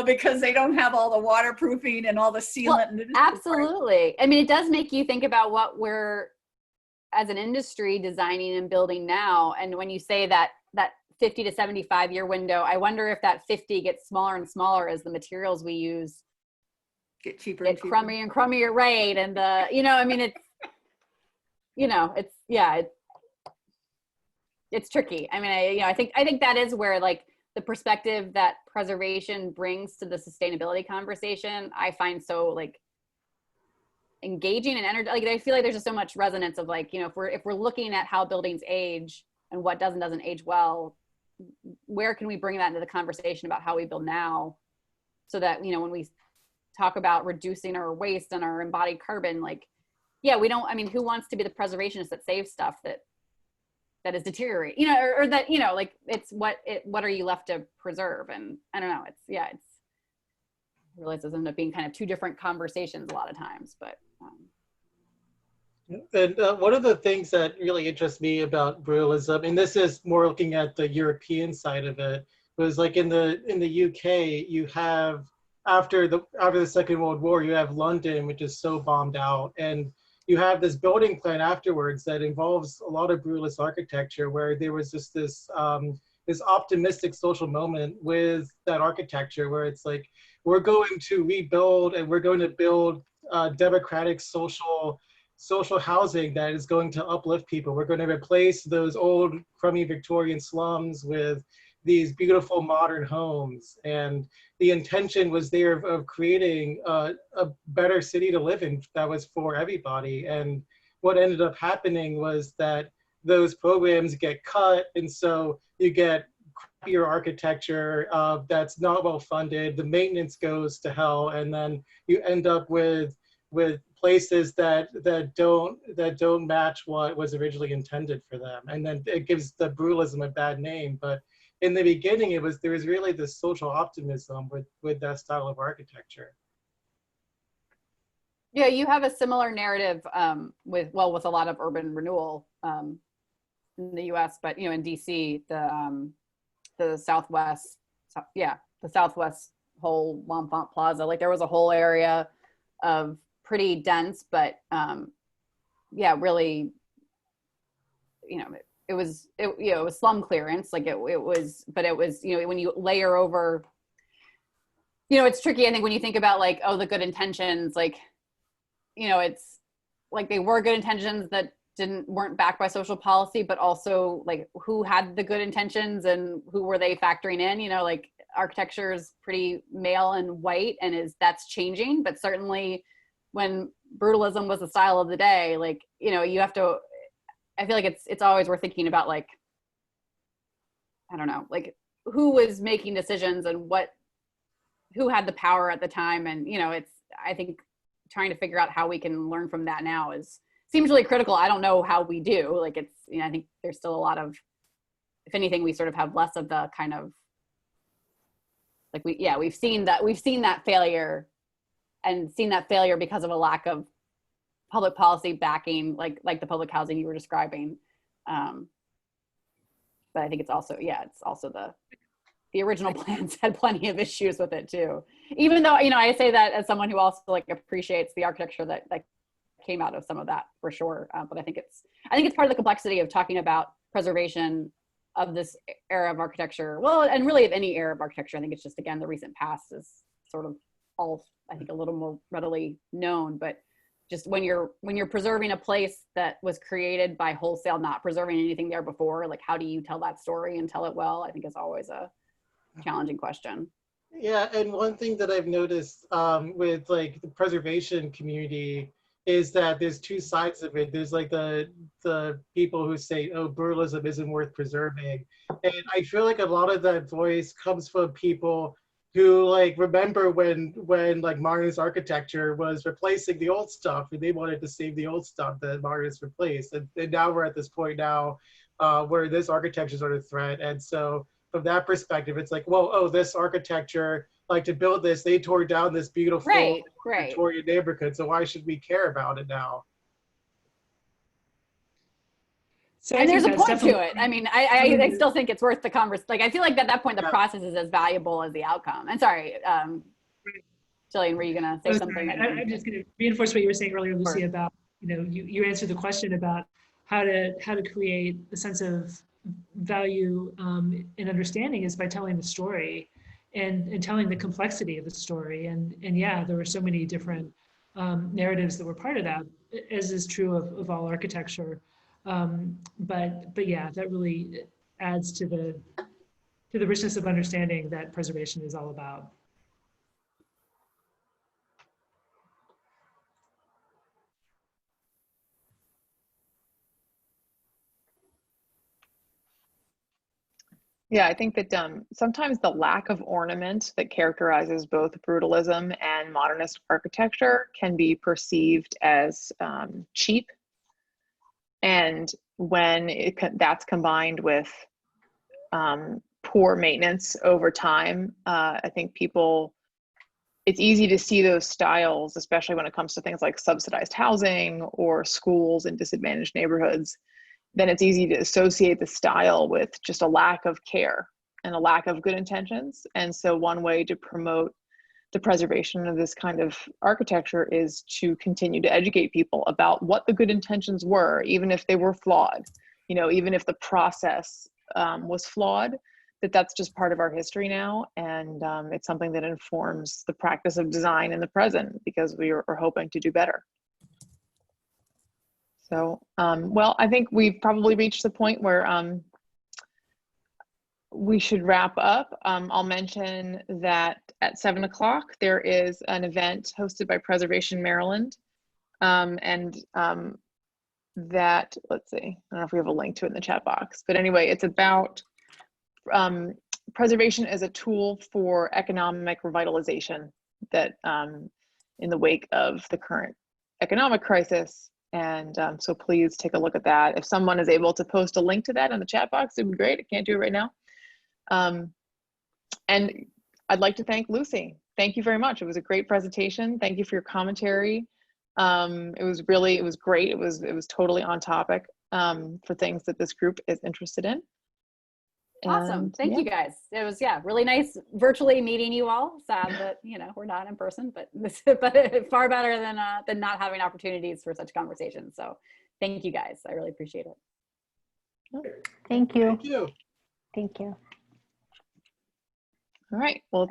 Speaker 7: because they don't have all the waterproofing and all the sealant.
Speaker 2: Well, absolutely. I mean, it does make you think about what we're, as an industry, designing and building now. And when you say that 50 to 75 year window, I wonder if that 50 gets smaller and smaller as the materials we use
Speaker 7: get cheaper,
Speaker 2: get crummier and crummier, right? And it's tricky. I mean, I think that is where, like, the perspective that preservation brings to the sustainability conversation, I find so, like, engaging and energy. Like, I feel like there's just so much resonance of, like, if we're looking at how buildings age and what doesn't age well, where can we bring that into the conversation about how we build now, so that, when we talk about reducing our waste and our embodied carbon, like, who wants to be the preservationist that saves stuff that is deteriorating, or that, like, it's what are you left to preserve? And I don't know, I realize those end up being kind of two different conversations a lot of times, but
Speaker 3: And one of the things that really interests me about Brutalism, and this is more looking at the European side of it, was like in the UK, you have after the Second World War, you have London, which is so bombed out, and you have this building plan afterwards that involves a lot of brutalist architecture, where there was just this this optimistic social moment with that architecture, where it's like we're going to rebuild and we're going to build democratic social housing that is going to uplift people. We're going to replace those old crummy Victorian slums with these beautiful modern homes. And the intention was there of creating a better city to live in that was for everybody. And what ended up happening was that those programs get cut. And so you get crappier architecture that's not well funded. The maintenance goes to hell. And then you end up with places that don't match what was originally intended for them, and then it gives the brutalism a bad name. But in the beginning, there was really this social optimism with that style of architecture.
Speaker 2: Yeah, you have a similar narrative with a lot of urban renewal in the U.S., but in D.C. the Southwest, the Southwest whole L'Enfant Plaza, like there was a whole area of pretty dense, but really, it was slum clearance. Like it was when you layer over, it's tricky. I think when you think about like, oh, the good intentions, like, it's like they were good intentions that weren't backed by social policy, but also like who had the good intentions and who were they factoring in? Like architecture is pretty male and white, and that's changing, but certainly when brutalism was the style of the day, like, you have to, I feel like it's always worth thinking about, like, I don't know, like who was making decisions and who had the power at the time. And, I think trying to figure out how we can learn from that now seems really critical. I don't know how we do, like, it's, I think there's still a lot of, if anything, we sort of have less of the kind of, like, we've seen that failure, and seen that failure because of a lack of public policy backing, like the public housing you were describing. But I think it's also the original plans had plenty of issues with it too. Even though, I say that as someone who also like appreciates the architecture that came out of some of that for sure. But I think it's part of the complexity of talking about preservation of this era of architecture. Well, and really of any era of architecture. I think it's just, again, the recent past is sort of all, I think, a little more readily known, but just when you're preserving a place that was created by wholesale, not preserving anything there before, like how do you tell that story and tell it well, I think is always a challenging question.
Speaker 3: Yeah, and one thing that I've noticed with like the preservation community is that there's two sides of it. There's like the people who say, oh, brutalism isn't worth preserving. And I feel like a lot of that voice comes from people who like remember when like modernist architecture was replacing the old stuff, and they wanted to save the old stuff that modernists replaced. And now we're at this point now where this architecture is under threat. And so from that perspective, it's like, well, oh, this architecture, like to build this, they tore down this beautiful Victorian neighborhood. So why should we care about it now?
Speaker 6: So
Speaker 2: and there's a point to it. I mean, I still think it's worth the conversation. Like, I feel like at that point, the process is as valuable as the outcome. And sorry, Jillian, were you going to say something?
Speaker 6: I'm just going to reinforce what you were saying earlier, Lucy, about, you answered the question about how to create a sense of value and understanding is by telling the story and telling the complexity of the story. And yeah, there were so many different narratives that were part of that, as is true of all architecture. But yeah, that really adds to the richness of understanding that preservation is all about.
Speaker 1: Yeah, I think that sometimes the lack of ornament that characterizes both brutalism and modernist architecture can be perceived as cheap. And when that's combined with poor maintenance over time, I think it's easy to see those styles, especially when it comes to things like subsidized housing or schools in disadvantaged neighborhoods. Then it's easy to associate the style with just a lack of care and a lack of good intentions. And so one way to promote the preservation of this kind of architecture is to continue to educate people about what the good intentions were, even if they were flawed, you know, even if the process was flawed, that's just part of our history now. And it's something that informs the practice of design in the present, because we are hoping to do better. So, well, I think we've probably reached the point where we should wrap up. I'll mention that at 7 o'clock, there is an event hosted by Preservation Maryland. That, let's see, I don't know if we have a link to it in the chat box, but anyway, it's about preservation as a tool for economic revitalization that in the wake of the current economic crisis. And so please take a look at that. If someone is able to post a link to that in the chat box, it'd be great. I can't do it right now. And I'd like to thank Lucy. Thank you very much. It was a great presentation. Thank you for your commentary. It was great. It was totally on topic for things that this group is interested in.
Speaker 2: Awesome. Thank you guys. It was, really nice virtually meeting you all. Sad that, we're not in person, but far better than not having opportunities for such conversations. So thank you guys. I really appreciate it.
Speaker 9: Thank you.
Speaker 3: Thank you.
Speaker 9: Thank you.
Speaker 1: All right. Well,